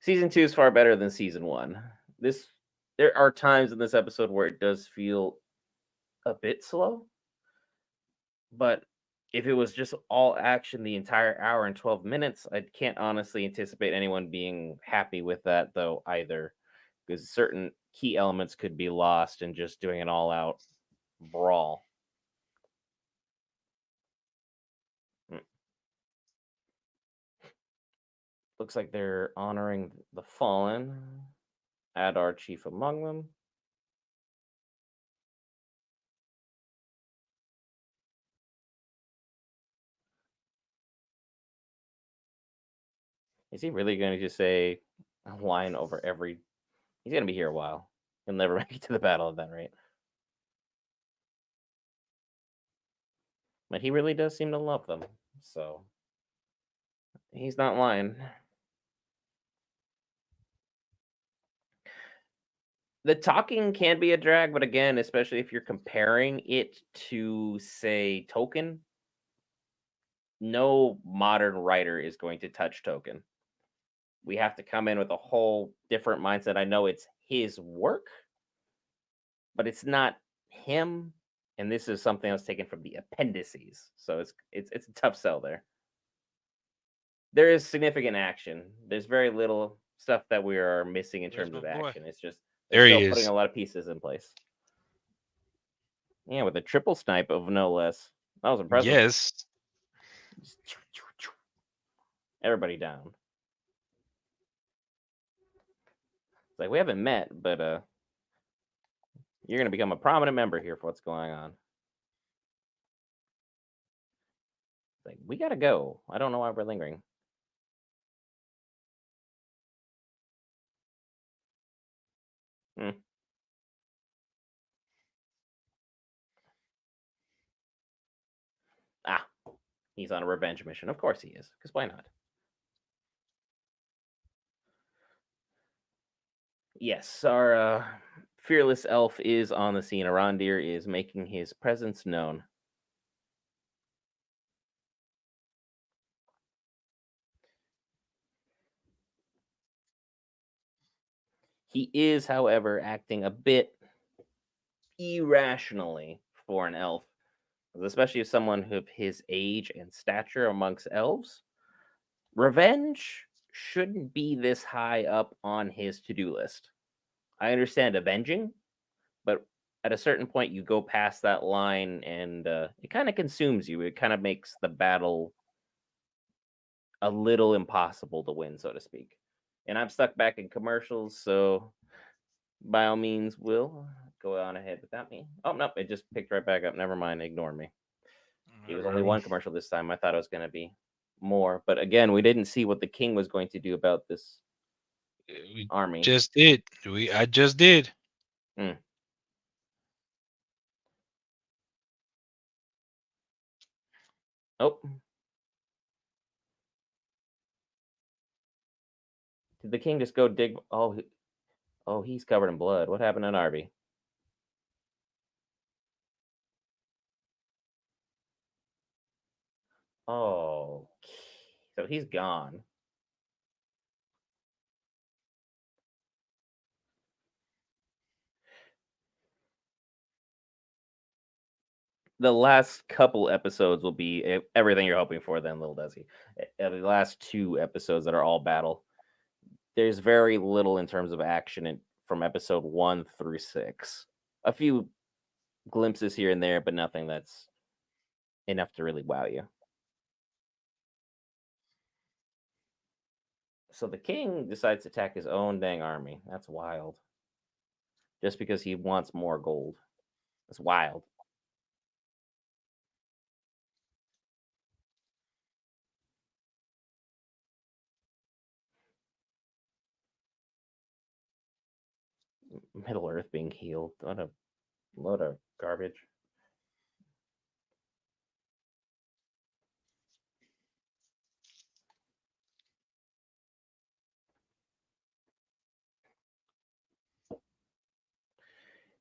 A: Season 2 is far better than season 1. This There are times in this episode where it does feel a bit slow, but if it was just all action the entire hour and 12 minutes, I can't honestly anticipate anyone being happy with that though either, because certain key elements could be lost in just doing an all out brawl. Mm. Looks like they're honoring the fallen. Adar chief among them. Is he really going to just say a line over every? He's going to be here a while. He'll never make it to the battle at that rate. But he really does seem to love them, so he's not lying. The talking can be a drag, but again, especially if you're comparing it to, say, Token, no modern writer is going to touch Token. We have to come in with a whole different mindset. I know it's his work, but it's not him. And this is something that's taken from the appendices, so it's a tough sell there. There is significant action. There's very little stuff that we are missing in
B: Where's
A: terms
B: my
A: of
B: boy?
A: action. It's just they're
B: There he
A: still putting
B: is.
A: a lot of pieces in place. Yeah, with a triple snipe of no less. That was impressive.
B: Yes.
A: Everybody down. It's like we haven't met, but you're gonna become a prominent member here for what's going on. It's like we gotta go. I don't know why we're lingering. Hmm. Ah, he's on a revenge mission. Of course he is, because why not? Yes, our fearless elf is on the scene. Arondir is making his presence known. He is, however, acting a bit irrationally for an elf, especially as someone of his age and stature amongst elves. Revenge shouldn't be this high up on his to-do list. I understand avenging, but at a certain point you go past that line and it kind of consumes you. It kind of makes the battle a little impossible to win, so to speak. And I'm stuck back in commercials, so by all means, will go on ahead without me. Oh no, it just picked right back up. Never mind, ignore me. It was only one commercial this time. I thought it was going to be more, but again, we didn't see what the king was going to do about this
B: We
A: army.
B: just did. I just did.
A: Mm. Oh, did the king just go dig? Oh, he's covered in blood. What happened to Narvi? Oh, so he's gone. The last couple episodes will be everything you're hoping for. Then, little does he. The last two episodes that are all battle. There's very little in terms of action from episode 1 through 6. A few glimpses here and there, but nothing that's enough to really wow you. So the king decides to attack his own dang army. That's wild. Just because he wants more gold. That's wild. Middle Earth being healed. What a load of garbage.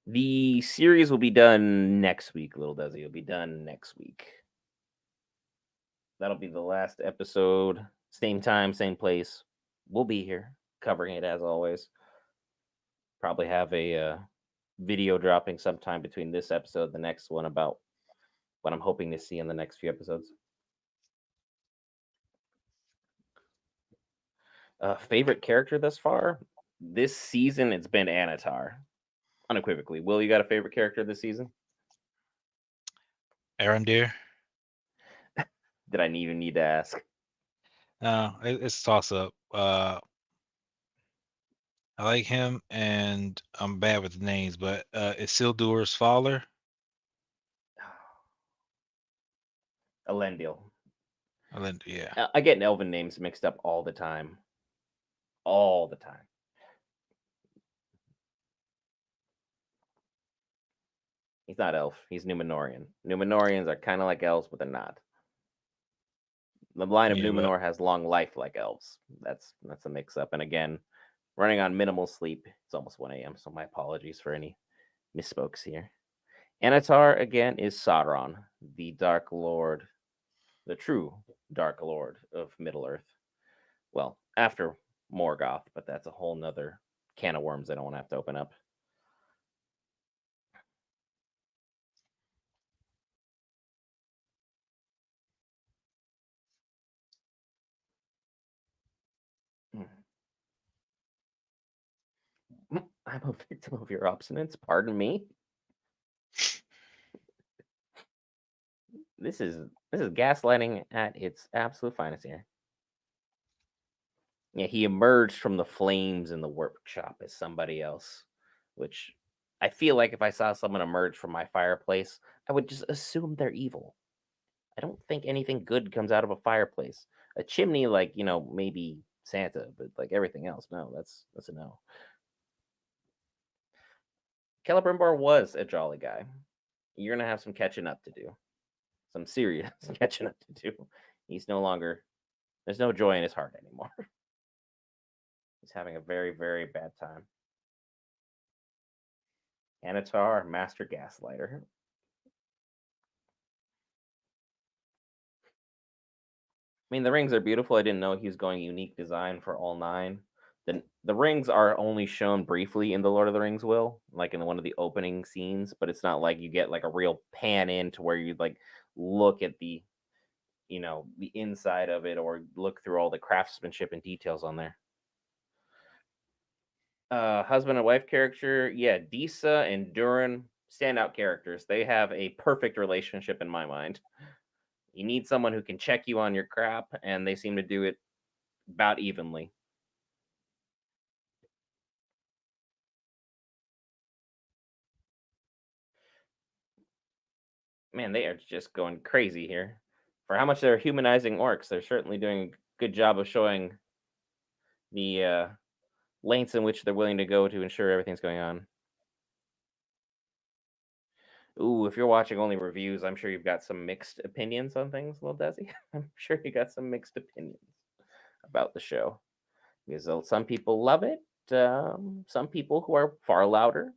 A: The series will be done next week, Little Desi. It'll be done next week. That'll be the last episode. Same time, same place. We'll be here covering it as always. Probably have a video dropping sometime between this episode and the next one about what I'm hoping to see in the next few episodes. Favorite character thus far? This season, it's been Anatar. Unequivocally. Will, you got a favorite character this season?
B: Arondir.
A: Did I even need to ask?
B: No, it's a toss up. I like him, and I'm bad with names, but Isildur's father.
A: Elendil.
B: Yeah.
A: I get Elven names mixed up all the time. All the time. He's not elf. He's Numenorian. Numenorians are kind of like elves, but they're not. The line of
B: Yeah, but
A: Numenor has long life like elves. That's a mix-up. And again, running on minimal sleep. It's almost 1 a.m., so my apologies for any misspokes here. Anatar, again, is Sauron, the Dark Lord, the true Dark Lord of Middle-earth. Well, after Morgoth, but that's a whole nother can of worms I don't want to have to open up. I'm a victim of your obstinance. Pardon me. This is gaslighting at its absolute finest here. Yeah, he emerged from the flames in the workshop as somebody else, which I feel like if I saw someone emerge from my fireplace, I would just assume they're evil. I don't think anything good comes out of a fireplace. A chimney, like, maybe Santa, but like everything else, no, that's a no. Celebrimbor was a jolly guy. You're gonna have some catching up to do. Some serious catching up to do. He's no longer, there's no joy in his heart anymore. He's having a very, very bad time. Anatar, Master Gaslighter. I mean, the rings are beautiful. I didn't know he was going unique design for all 9. The rings are only shown briefly in the Lord of the Rings, like in one of the opening scenes, but it's not like you get like a real pan in to where you like look at the the inside of it or look through all the craftsmanship and details on there. Husband and wife character, yeah, Disa and Durin, standout characters. They have a perfect relationship in my mind. You need someone who can check you on your crap, and they seem to do it about evenly. Man, they are just going crazy here. For how much they're humanizing orcs, they're certainly doing a good job of showing the lengths in which they're willing to go to ensure everything's going on. Ooh, if you're watching only reviews, I'm sure you've got some mixed opinions on things, Lil Desi. I'm sure you got some mixed opinions about the show. Because some people love it, some people who are far louder,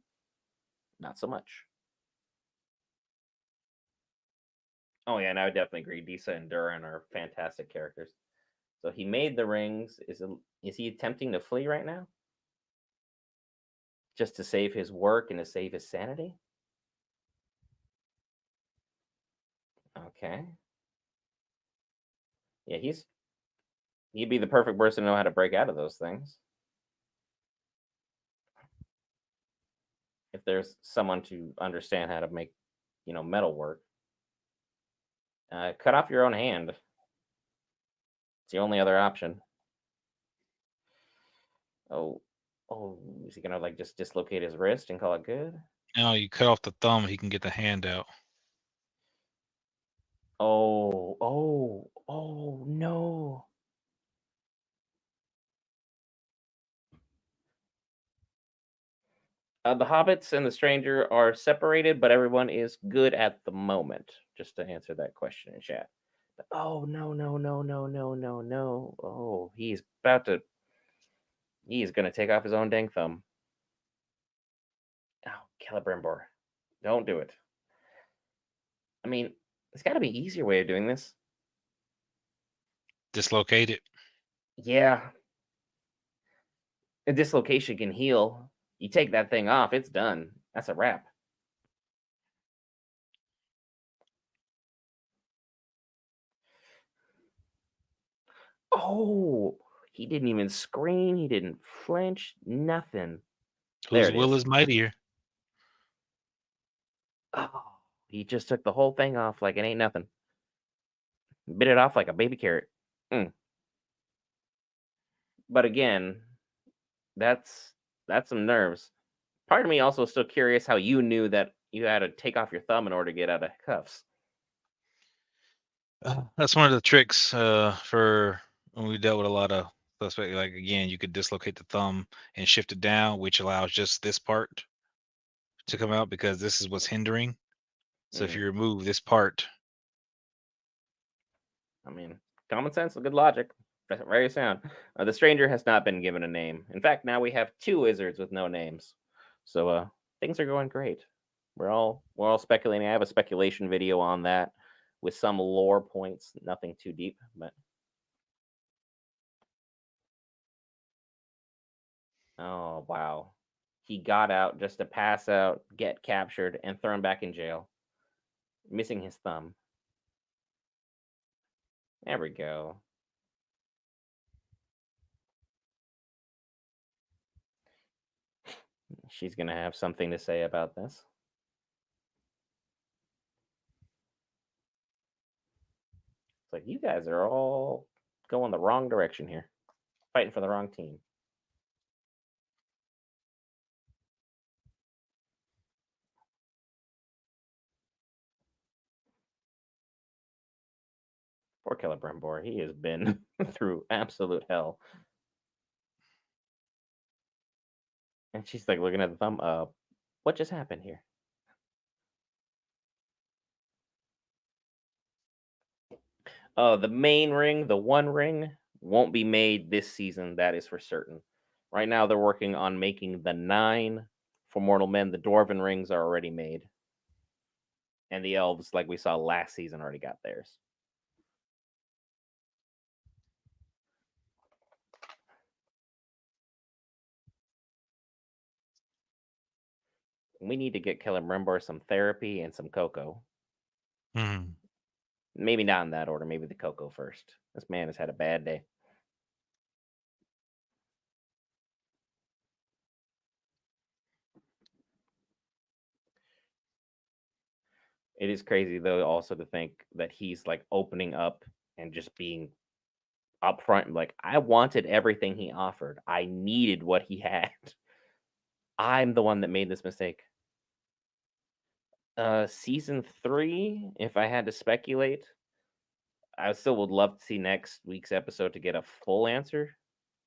A: not so much. Oh yeah, and I would definitely agree. Disa and Durin are fantastic characters. So he made the rings. Is he attempting to flee right now? Just to save his work and to save his sanity? Okay. Yeah, he'd be the perfect person to know how to break out of those things. there's someone to understand how to make, metal work. Cut off your own hand. It's the only other option. Oh, oh, is he gonna like just dislocate his wrist and call it good?
B: Now you cut off the thumb, he can get the hand out.
A: Oh, oh, oh no. The hobbits and the stranger are separated, but everyone is good at the moment. Just to answer that question in chat. Oh no, no, no, no, no, no, no. Oh, he's gonna take off his own dang thumb. Oh, Celebrimbor. Don't do it. I mean, there's gotta be an easier way of doing this.
B: Dislocate it.
A: Yeah. A dislocation can heal. You take that thing off, it's done. That's a wrap. Oh, he didn't even scream. He didn't flinch. Nothing. There
B: Whose
A: it
B: will
A: is.
B: is mightier?
A: Oh, he just took the whole thing off like it ain't nothing. Bit it off like a baby carrot. Mm. But again, that's that's some nerves. Part of me also still curious how you knew that you had to take off your thumb in order to get out of cuffs.
B: That's one of the tricks for when we dealt with a lot of suspect. Like again, you could dislocate the thumb and shift it down, which allows just this part to come out because this is what's hindering. So if
A: Mm.
B: you remove this part,
A: I mean, common sense, good logic, very sound. The stranger has not been given a name. In fact, now we have two wizards with no names. So things are going great. We're all speculating. I have a speculation video on that with some lore points, nothing too deep, but oh wow. He got out just to pass out, get captured, and thrown back in jail, missing his thumb. There we go. She's gonna have something to say about this. It's like you guys are all going the wrong direction here, fighting for the wrong team. Poor Celebrimbor, he has been through absolute hell. And she's like looking at the thumb. What just happened here? The main ring, the one ring, won't be made this season. That is for certain. Right now, they're working on making the 9 for mortal men. The dwarven rings are already made, and the elves, like we saw last season, already got theirs. We need to get Celebrimbor some therapy and some cocoa.
B: hmm,
A: Maybe not in that order. Maybe the cocoa first. This man has had a bad day. It is crazy though, also to think that he's like opening up and just being upfront. Like I wanted everything he offered. I needed what he had. I'm the one that made this mistake. Season 3, if I had to speculate, I still would love to see next week's episode to get a full answer.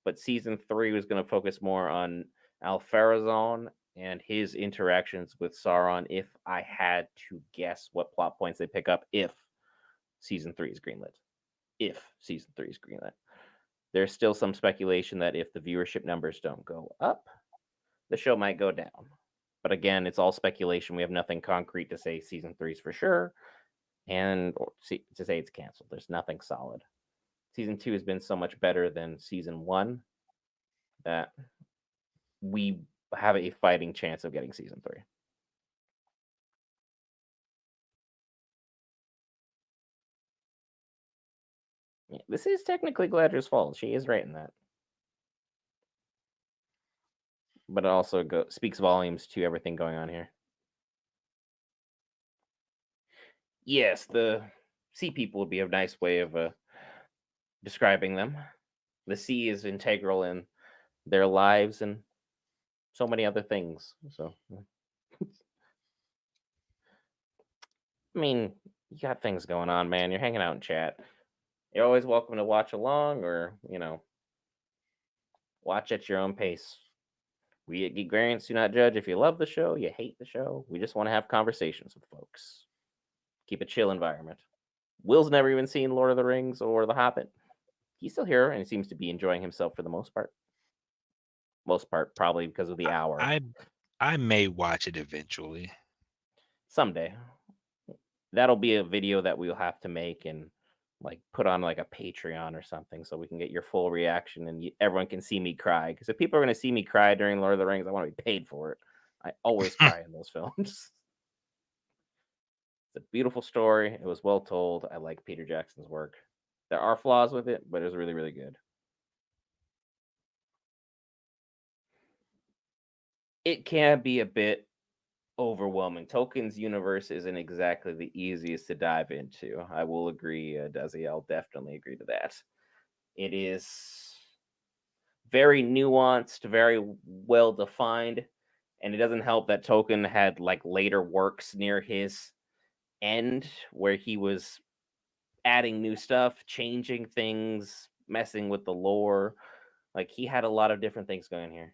A: But season 3 was going to focus more on Alfarazon and his interactions with Sauron. If I had to guess what plot points they pick up, if season 3 is greenlit, there's still some speculation that if the viewership numbers don't go up, the show might go down. But again, it's all speculation. We have nothing concrete to say season 3 is for sure, and to say it's canceled. There's nothing solid. Season 2 has been so much better than season 1 that we have a fighting chance of getting season 3. Yeah, this is technically Gladriel's fault. She is right in that. but it also speaks volumes to everything going on here. Yes, the sea people would be a nice way of describing them. The sea is integral in their lives and so many other things. So, I mean, you got things going on, man. You're hanging out in chat. You're always welcome to watch along or, watch at your own pace. We at Geek Variants do not judge if you love the show, you hate the show. We just want to have conversations with folks. Keep a chill environment. Will's never even seen Lord of the Rings or The Hobbit. He's still here and he seems to be enjoying himself for the most part. Most part, probably because of the hour.
B: I may watch it eventually.
A: Someday. That'll be a video that we'll have to make and like put on like a Patreon or something so we can get your full reaction and everyone can see me cry. Because if people are going to see me cry during Lord of the Rings, I want to be paid for it. I always cry in those films. It's a beautiful story. It was well told. I like Peter Jackson's work. There are flaws with it, but it was really, really good. It can be a bit overwhelming. Tolkien's universe isn't exactly the easiest to dive into. I will agree, Desi. I'll definitely agree to that. It is very nuanced, very well defined, and it doesn't help that Tolkien had like later works near his end where he was adding new stuff, changing things, messing with the lore. Like he had a lot of different things going here.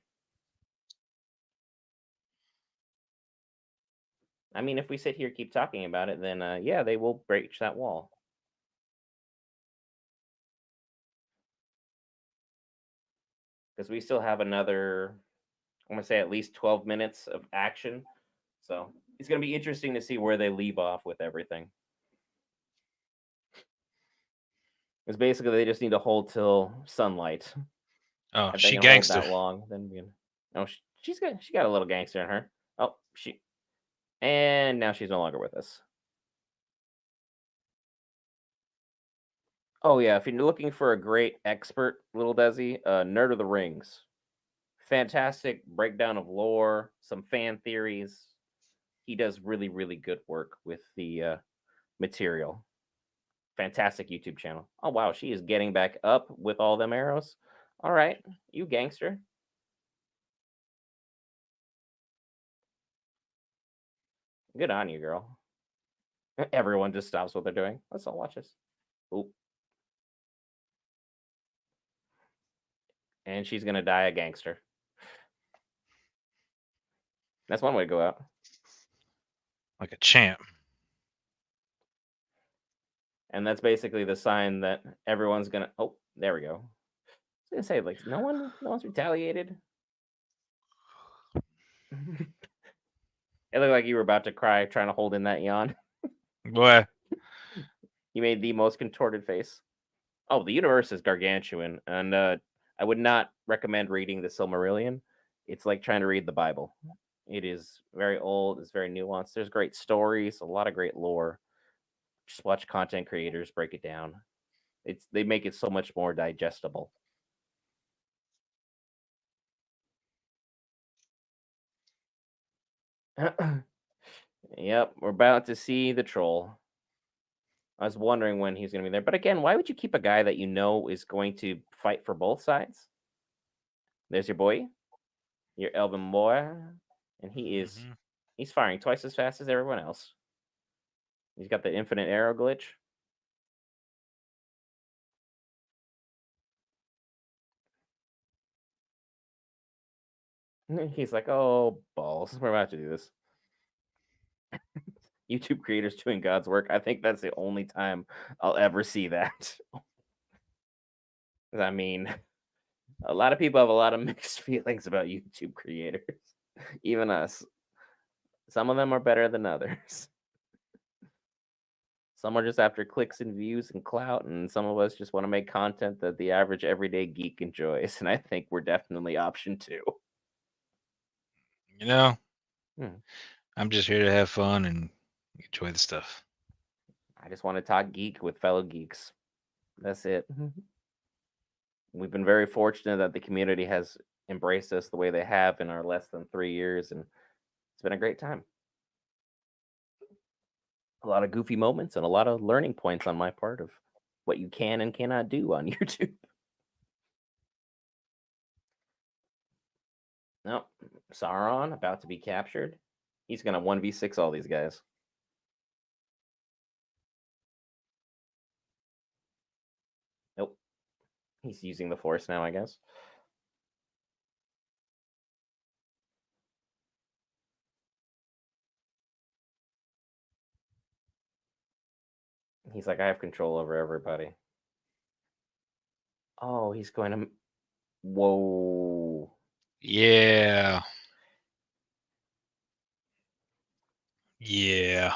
A: I mean, if we sit here keep talking about it, then yeah, they will breach that wall. Because we still have another, I'm gonna say at least 12 minutes of action. So it's gonna be interesting to see where they leave off with everything. Because basically they just need to hold till sunlight.
B: Oh,
A: If they
B: she
A: can hold
B: gangster.
A: that long, then we can. Oh, she got a little gangster in her. Oh, and now she's no longer with us. Oh yeah, if you're looking for a great expert, little Desi, Nerd of the Rings, fantastic breakdown of lore, some fan theories. He does really, really good work with the material. Fantastic YouTube channel. Oh wow, she is getting back up with all them arrows. All right, you gangster. Good on you, girl. Everyone just stops what they're doing. Let's all watch this. Oop. And she's gonna die a gangster. That's one way to go out.
B: Like a champ.
A: And that's basically the sign that everyone's gonna. Oh, there we go. I was gonna say like no one's retaliated. It looked like you were about to cry trying to hold in that yawn.
B: Boy.
A: You made the most contorted face. Oh, the universe is gargantuan, and I would not recommend reading the Silmarillion. It's like trying to read the Bible. It is very old. It's very nuanced. There's great stories, a lot of great lore. Just watch content creators break it down. They make it so much more digestible. Yep, we're about to see the troll. I was wondering when he's going to be there. But again, why would you keep a guy that you know is going to fight for both sides? There's your boy, your elven boy, and
B: Mm-hmm.
A: he's firing twice as fast as everyone else. He's got the infinite arrow glitch. He's like, oh balls, we're about to do this. YouTube creators doing God's work. I think that's the only time I'll ever see that. I mean, a lot of people have a lot of mixed feelings about YouTube creators, even us. Some of them are better than others. Some are just after clicks and views and clout, and some of us just want to make content that the average everyday geek enjoys. And I think we're definitely option two.
B: You know,
A: Hmm.
B: I'm just here to have fun and enjoy the stuff.
A: I just want to talk geek with fellow geeks. That's it. We've been very fortunate that the community has embraced us the way they have in our less than 3 years, and it's been a great time. A lot of goofy moments and a lot of learning points on my part of what you can and cannot do on YouTube. No, Sauron about to be captured. He's gonna 1v6 all these guys. Nope. He's using the Force now, I guess. He's like, I have control over everybody. Oh, he's going to. Whoa.
B: Yeah. Yeah.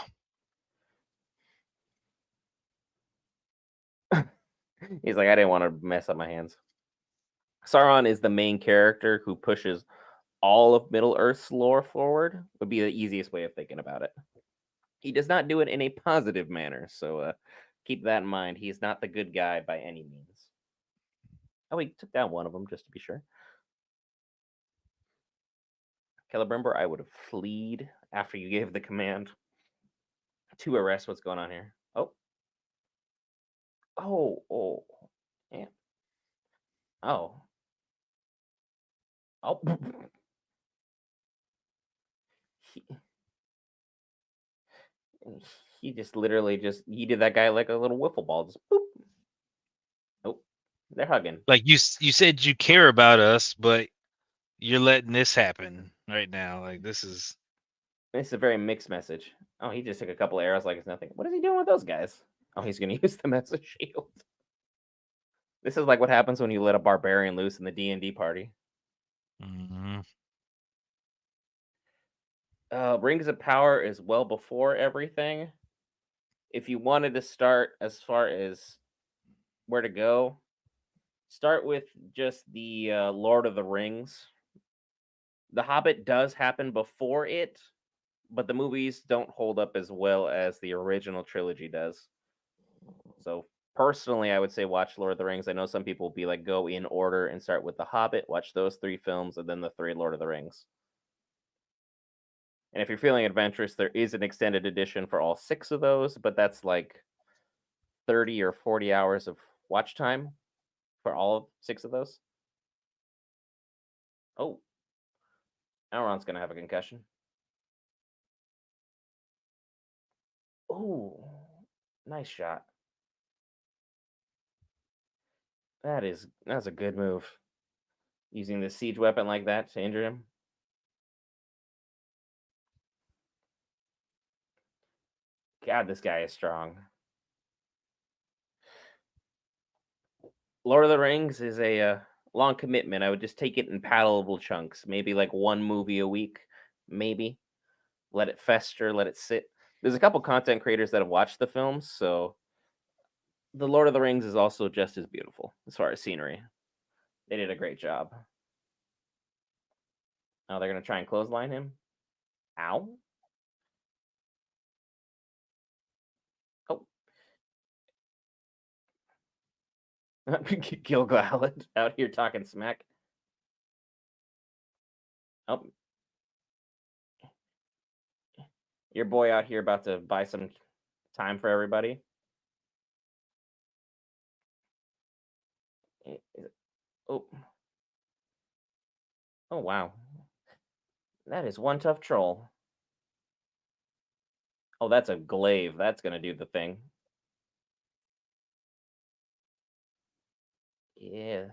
A: He's like, I didn't want to mess up my hands. Sauron is the main character who pushes all of Middle Earth's lore forward, would be the easiest way of thinking about it. He does not do it in a positive manner, so keep that in mind. He's not the good guy by any means. Oh, he took down one of them just to be sure. Celebrimbor, I would have fleed after you gave the command to arrest what's going on here. Oh. Oh. Yeah. Oh. Oh. he, he just literally just he did that guy like a little wiffle ball. Just boop. Oh. They're hugging.
B: Like you said you care about us, but you're letting this happen right now. Like this is
A: It's a very mixed message. Oh, he just took a couple arrows like it's nothing. What is he doing with those guys? Oh, he's gonna use them as a shield. This is like what happens when you let a barbarian loose in the D&D party.
B: mhm.
A: Rings of Power is well before everything. If you wanted to start as far as where to go, start with just the Lord of the Rings. The Hobbit does happen before it, but the movies don't hold up as well as the original trilogy does. So personally, I would say watch Lord of the Rings. I know some people will be like, go in order and start with The Hobbit, watch those three films, and then the three Lord of the Rings. And if you're feeling adventurous, there is an extended edition for all six of those, but that's like 30 or 40 hours of watch time for all six of those. Oh, Elrond's going to have a concussion. Oh, nice shot. That's a good move. Using the siege weapon like that to injure him. God, this guy is strong. Lord of the Rings is a long commitment. I would just take it in palatable chunks, maybe like one movie a week, maybe. Let it fester, let it sit. There's a couple content creators that have watched the films, so the Lord of the Rings is also just as beautiful as far as scenery. They did a great job. Now they're gonna try and clothesline him. Ow. Oh, Gilgalad out here talking smack. Oh, your boy out here about to buy some time for everybody. Oh, oh wow, that is one tough troll. Oh, that's a glaive. That's gonna do the thing. Yeah.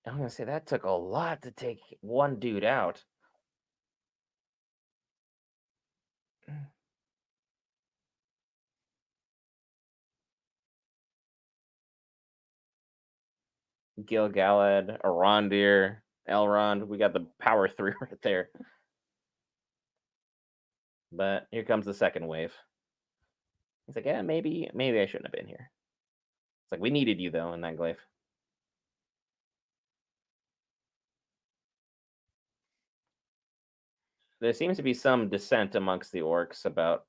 A: I'm gonna say that took a lot to take one dude out. Gil-galad, Arondir, Elrond. We got the power three right there. But here comes the second wave. He's like, yeah, maybe I shouldn't have been here. It's like we needed you though in that glaive. There seems to be some dissent amongst the orcs about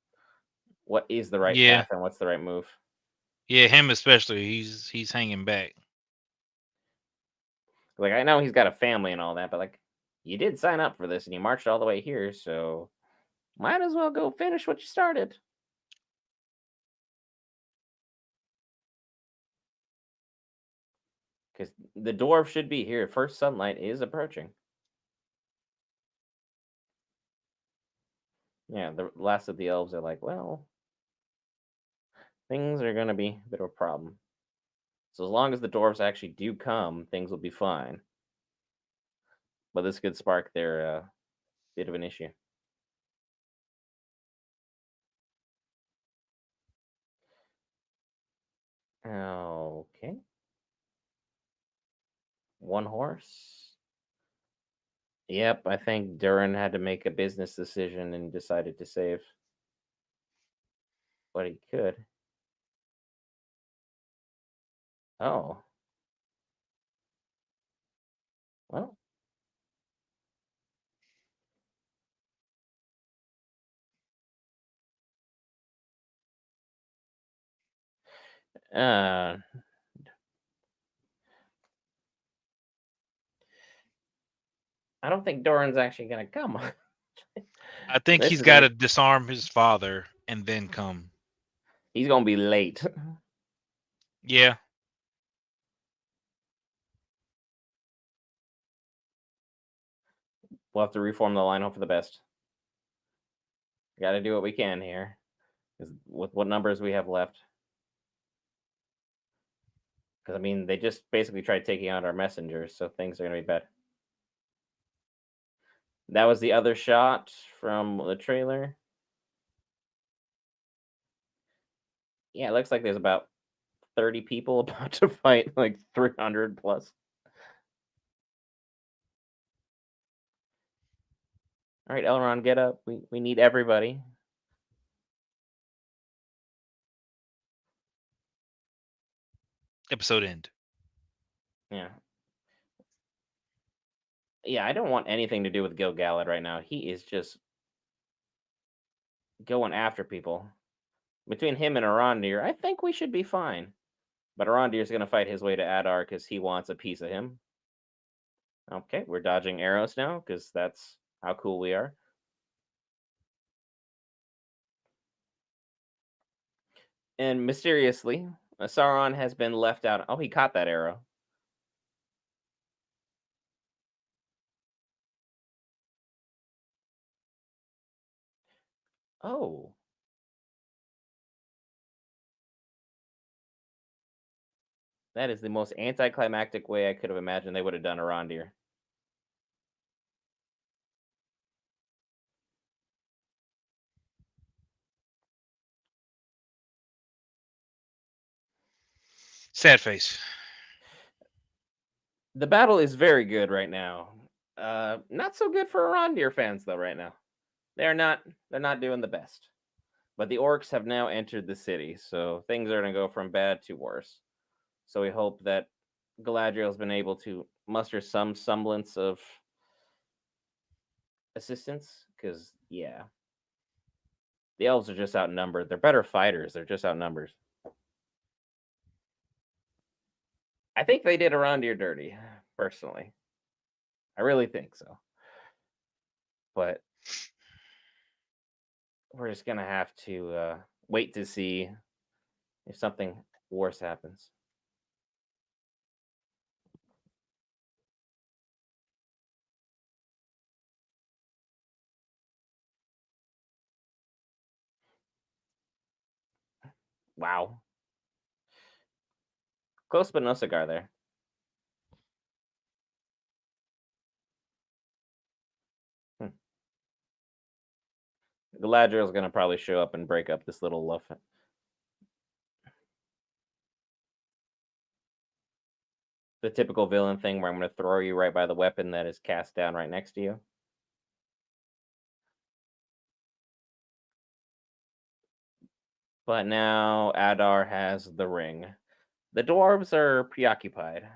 A: what is the right
B: Yeah,
A: path and what's the right move.
B: yeah, him especially. He's hanging back.
A: Like I know he's got a family and all that, but like you did sign up for this and you marched all the way here, so might as well go finish what you started. Because the dwarf should be here. First sunlight is approaching. Yeah, the last of the elves are like, well, things are gonna be a bit of a problem. So as long as the dwarves actually do come, things will be fine. But this could spark their bit of an issue. Okay, one horse. Yep, I think Durin had to make a business decision and decided to save what he could. Oh, well, uh, I don't think Doran's actually gonna come.
B: I think
A: This
B: he's
A: is
B: got
A: gonna
B: to disarm his father and then come.
A: he's gonna be late.
B: Yeah,
A: We'll have to reform the line. Hope for the best. Got to do what we can here. 'Cause with what numbers we have left. Because I mean, they just basically tried taking out our messengers, so things are gonna be bad. That was the other shot from the trailer. Yeah, it looks like there's about 30 people about to fight like 300 plus. All right, Elrond, get up. We need everybody.
B: episode end.
A: Yeah. Yeah, I don't want anything to do with Gil Galad right now. He is just going after people. Between him and Arondir, I think we should be fine. But Arondir's going to fight his way to Adar because he wants a piece of him. Okay, we're dodging arrows now because that's how cool we are. And mysteriously, Sauron has been left out. Oh, he caught that arrow. Oh, that is the most anticlimactic way I could have imagined they would have done Arondir.
B: Sad face.
A: The battle is very good right now. Not so good for Arondir fans though. Right now, they're not. They're not doing the best. But the orcs have now entered the city, so things are going to go from bad to worse. So we hope that Galadriel's been able to muster some semblance of assistance, because yeah, the elves are just outnumbered. They're better fighters. They're just outnumbered. I think they did Arondir dirty, personally. I really think so. But we're just gonna have to wait to see if something worse happens. Wow, close but no cigar there. Hmm. Galadriel's gonna probably show up and break up this little love. The typical villain thing where I'm gonna throw you right by the weapon that is cast down right next to you. But now Adar has the ring. The dwarves are preoccupied.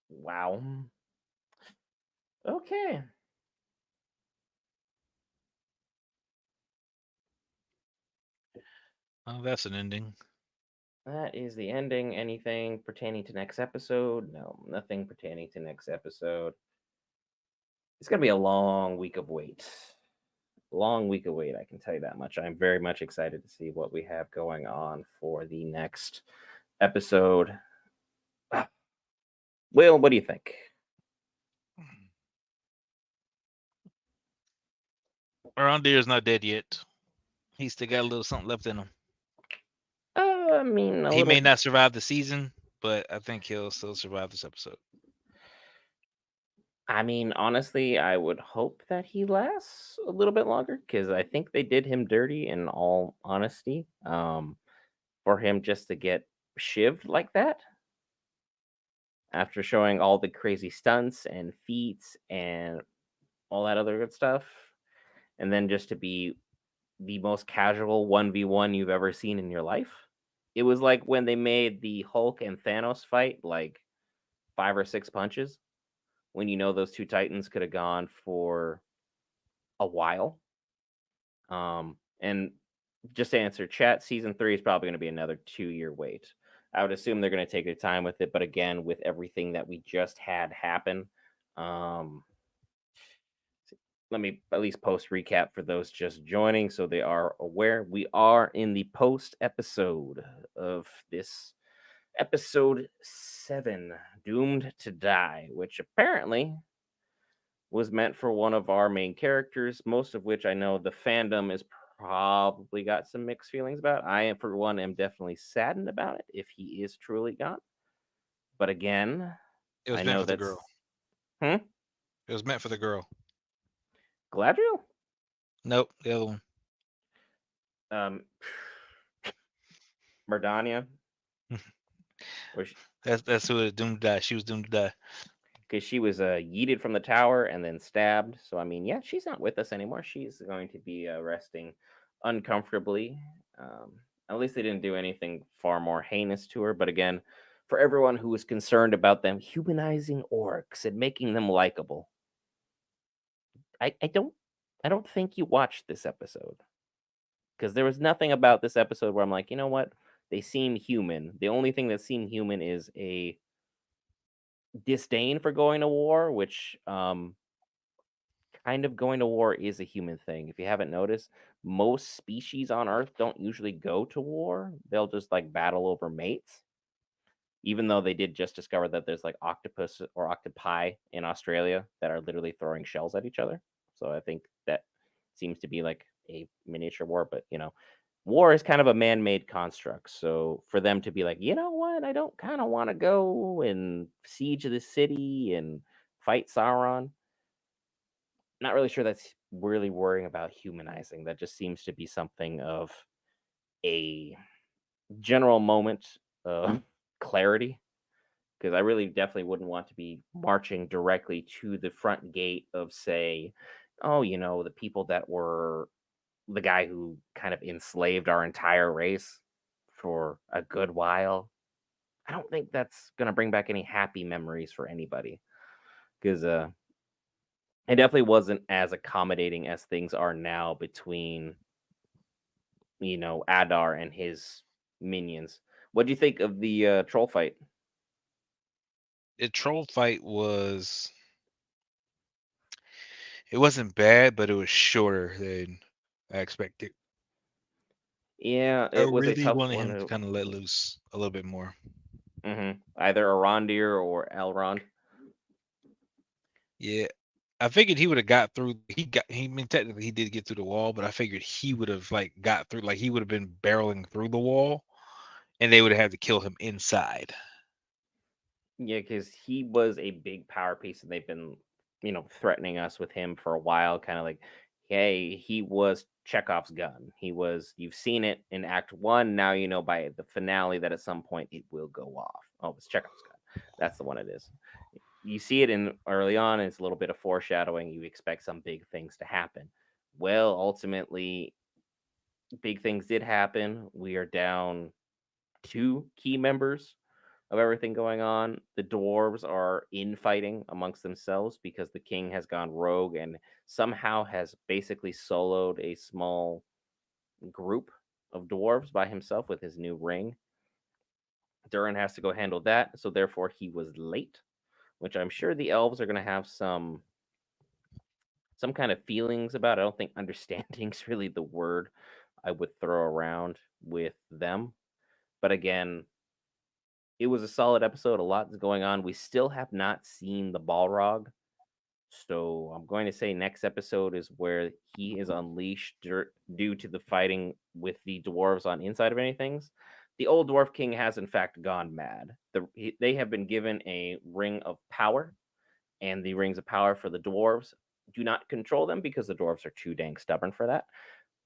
A: Wow. Okay.
B: Oh, that's an ending.
A: That is the ending. Anything pertaining to next episode? No, nothing pertaining to next episode. It's gonna be a long week of wait. Long week of wait, I can tell you that much. I'm very much excited to see what we have going on for the next episode. Will, what do you think?
B: Arondir is not dead yet. He's still got a little something left in him.
A: I mean, a
B: He may
A: little.
B: not survive the season, but I think he'll still survive this episode.
A: I mean, honestly, I would hope that he lasts a little bit longer because I think they did him dirty. In all honesty, for him just to get shivved like that after showing all the crazy stunts and feats and all that other good stuff, and then just to be the most casual 1v1 you've ever seen in your life. It was like when they made the Hulk and Thanos fight like 5 or 6 punches when you know those two titans could have gone for a while. And just to answer chat, season 3 is probably going to be another 2-year wait. I would assume they're going to take their time with it, but again, with everything that we just had happen, um, let me at least post recap for those just joining so they are aware. We are in the post episode of this episode 7, Doomed to Die, which apparently was meant for one of our main characters, most of which I know the fandom is probably got some mixed feelings about. I, for one, am definitely saddened about it if he is truly gone. But again,
B: It
A: I
B: was meant
A: know
B: for the
A: that's
B: girl.
A: hmm?
B: It was meant for the girl.
A: Galadriel.
B: Nope, the other one.
A: Um, Merdania,
B: That's who was doomed to die. She was doomed to die.
A: because she was yeeted from the tower and then stabbed. So I mean, yeah, she's not with us anymore. She's going to be resting uncomfortably. Um, at least they didn't do anything far more heinous to her. But again, for everyone who was concerned about them humanizing orcs and making them likable, I don't think you watched this episode because there was nothing about this episode where I'm like, you know what? They seem human. The only thing that seemed human is a disdain for going to war, which kind of going to war is a human thing. If you haven't noticed, most species on Earth don't usually go to war. They'll just like battle over mates. Even though they did just discover that there's like octopus or octopi in Australia that are literally throwing shells at each other. So I think that seems to be like a miniature war, but war is kind of a man-made construct. So for them to be like, you know what, I don't kind of want to go and siege the city and fight Sauron, not really sure that's really worrying about humanizing. That just seems to be something of a general moment of clarity. Because I really definitely wouldn't want to be marching directly to the front gate of, say, oh, the people that were the guy who kind of enslaved our entire race for a good while. I don't think that's going to bring back any happy memories for anybody. Because it definitely wasn't as accommodating as things are now between Adar and his minions. What do you think of the troll fight?
B: The troll fight it wasn't bad, but it was shorter than I expected.
A: Yeah,
B: I
A: it was a
B: really
A: tough
B: wanted
A: one
B: him to
A: to
B: kind of let loose a little bit more.
A: either Arondir or Elrond.
B: Yeah, I figured he would have got through. I mean, technically he did get through the wall, but I figured he would have like got through. Like he would have been barreling through the wall, and they would have had to kill him inside.
A: Yeah, because he was a big power piece, and they've been, threatening us with him for a while. Kind of like, hey, he was Chekhov's gun. He was. You've seen it in Act One. Now you know by the finale that at some point it will go off. Oh, it's Chekhov's gun. That's the one it is. You see it in early on. And it's a little bit of foreshadowing. You expect some big things to happen. Well, ultimately, big things did happen. We are down 2 key members of everything going on. The dwarves are infighting amongst themselves because the king has gone rogue, and somehow has basically soloed a small group. of dwarves by himself with his new ring. Durin has to go handle that, so therefore he was late, which I'm sure the elves are going to have some kind of feelings about. I don't think understanding's really the word I would throw around with them. But again, it was a solid episode. A lot is going on. We still have not seen the Balrog. So I'm going to say next episode is where he is unleashed due to the fighting with the dwarves on Inside of Anything's. The old dwarf king has in fact gone mad. They have been given a ring of power, and the rings of power for the dwarves do not control them because the dwarves are too dang stubborn for that.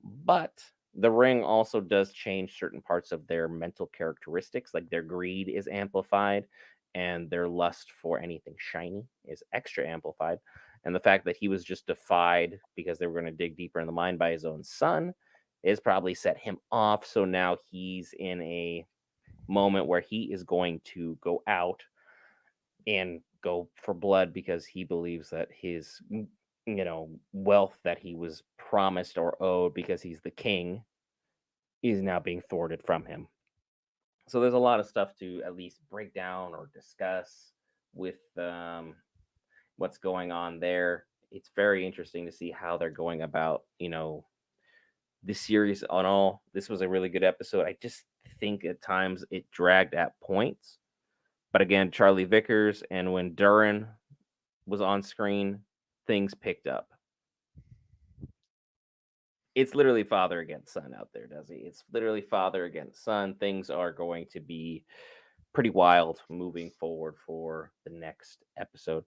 A: But the ring also does change certain parts of their mental characteristics, like their greed is amplified and their lust for anything shiny is extra amplified. And the fact that he was just defied because they were going to dig deeper in the mine by his own son is probably set him off. So now he's in a moment where he is going to go out and go for blood because he believes that his wealth that he was promised or owed because he's the king is now being thwarted from him. So there's a lot of stuff to at least break down or discuss with what's going on there. It's very interesting to see how they're going about, this series on all. This was a really good episode. I just think at times it dragged at points. But again, Charlie Vickers and when Durin was on screen, things picked up. It's literally father against son out there, does he? It's literally father against son. Things are going to be pretty wild moving forward for the next episode.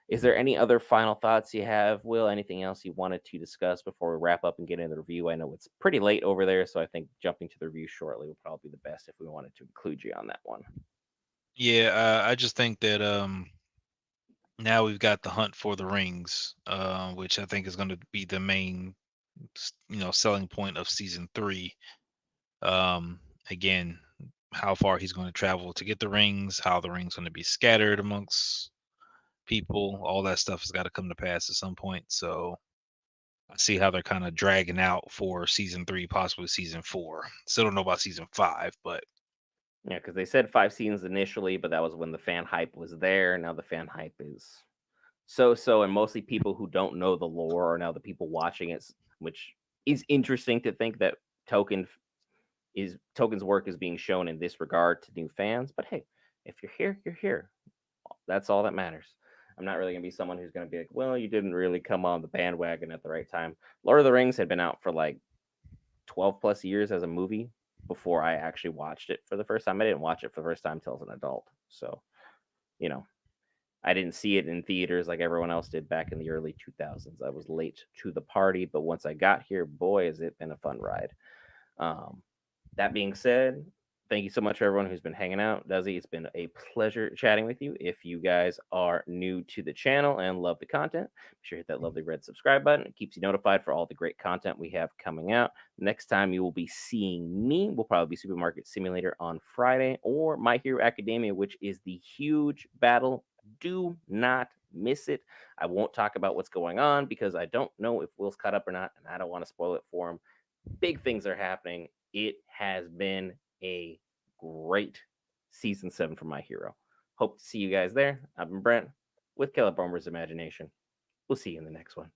A: Is there any other final thoughts you have, Will? Anything else you wanted to discuss before we wrap up and get into the review? I know it's pretty late over there, so I think jumping to the review shortly would probably be the best if we wanted to include you on that one.
B: Yeah, I just think that now we've got the hunt for the rings, which I think is going to be the main, selling point of season 3. Again, how far he's going to travel to get the rings, how the rings going to be scattered amongst people, all that stuff has got to come to pass at some point. So I see how they're kind of dragging out for season 3, possibly season 4. Still don't know about season 5, but
A: Yeah, because they said 5 seasons initially, but that was when the fan hype was there. Now the fan hype is so, and mostly people who don't know the lore are now the people watching it, which is interesting to think that Token's work is being shown in this regard to new fans. But hey, if you're here, you're here. That's all that matters. I'm not really gonna be someone who's gonna be like, well, you didn't really come on the bandwagon at the right time. Lord of the Rings had been out for like 12 plus years as a movie before I actually watched it for the first time. I didn't watch it for the first time until as an adult. So, you know, I didn't see it in theaters like everyone else did back in the early 2000s. I was late to the party, but once I got here, boy, has it been a fun ride. Um, that being said, thank you so much for everyone who's been hanging out. Duzzy, it's been a pleasure chatting with you. If you guys are new to the channel and love the content, be sure to hit that lovely red subscribe button. It keeps you notified for all the great content we have coming out. Next time you will be seeing me will probably be Supermarket Simulator on Friday or My Hero Academia, which is the huge battle. Do not miss it. I won't talk about what's going on because I don't know if Will's caught up or not, and I don't want to spoil it for him. Big things are happening. It has been a great season 7 for My Hero. Hope to see you guys there. I've been Brent with Caleb Bomber's Imagination. We'll see you in the next one.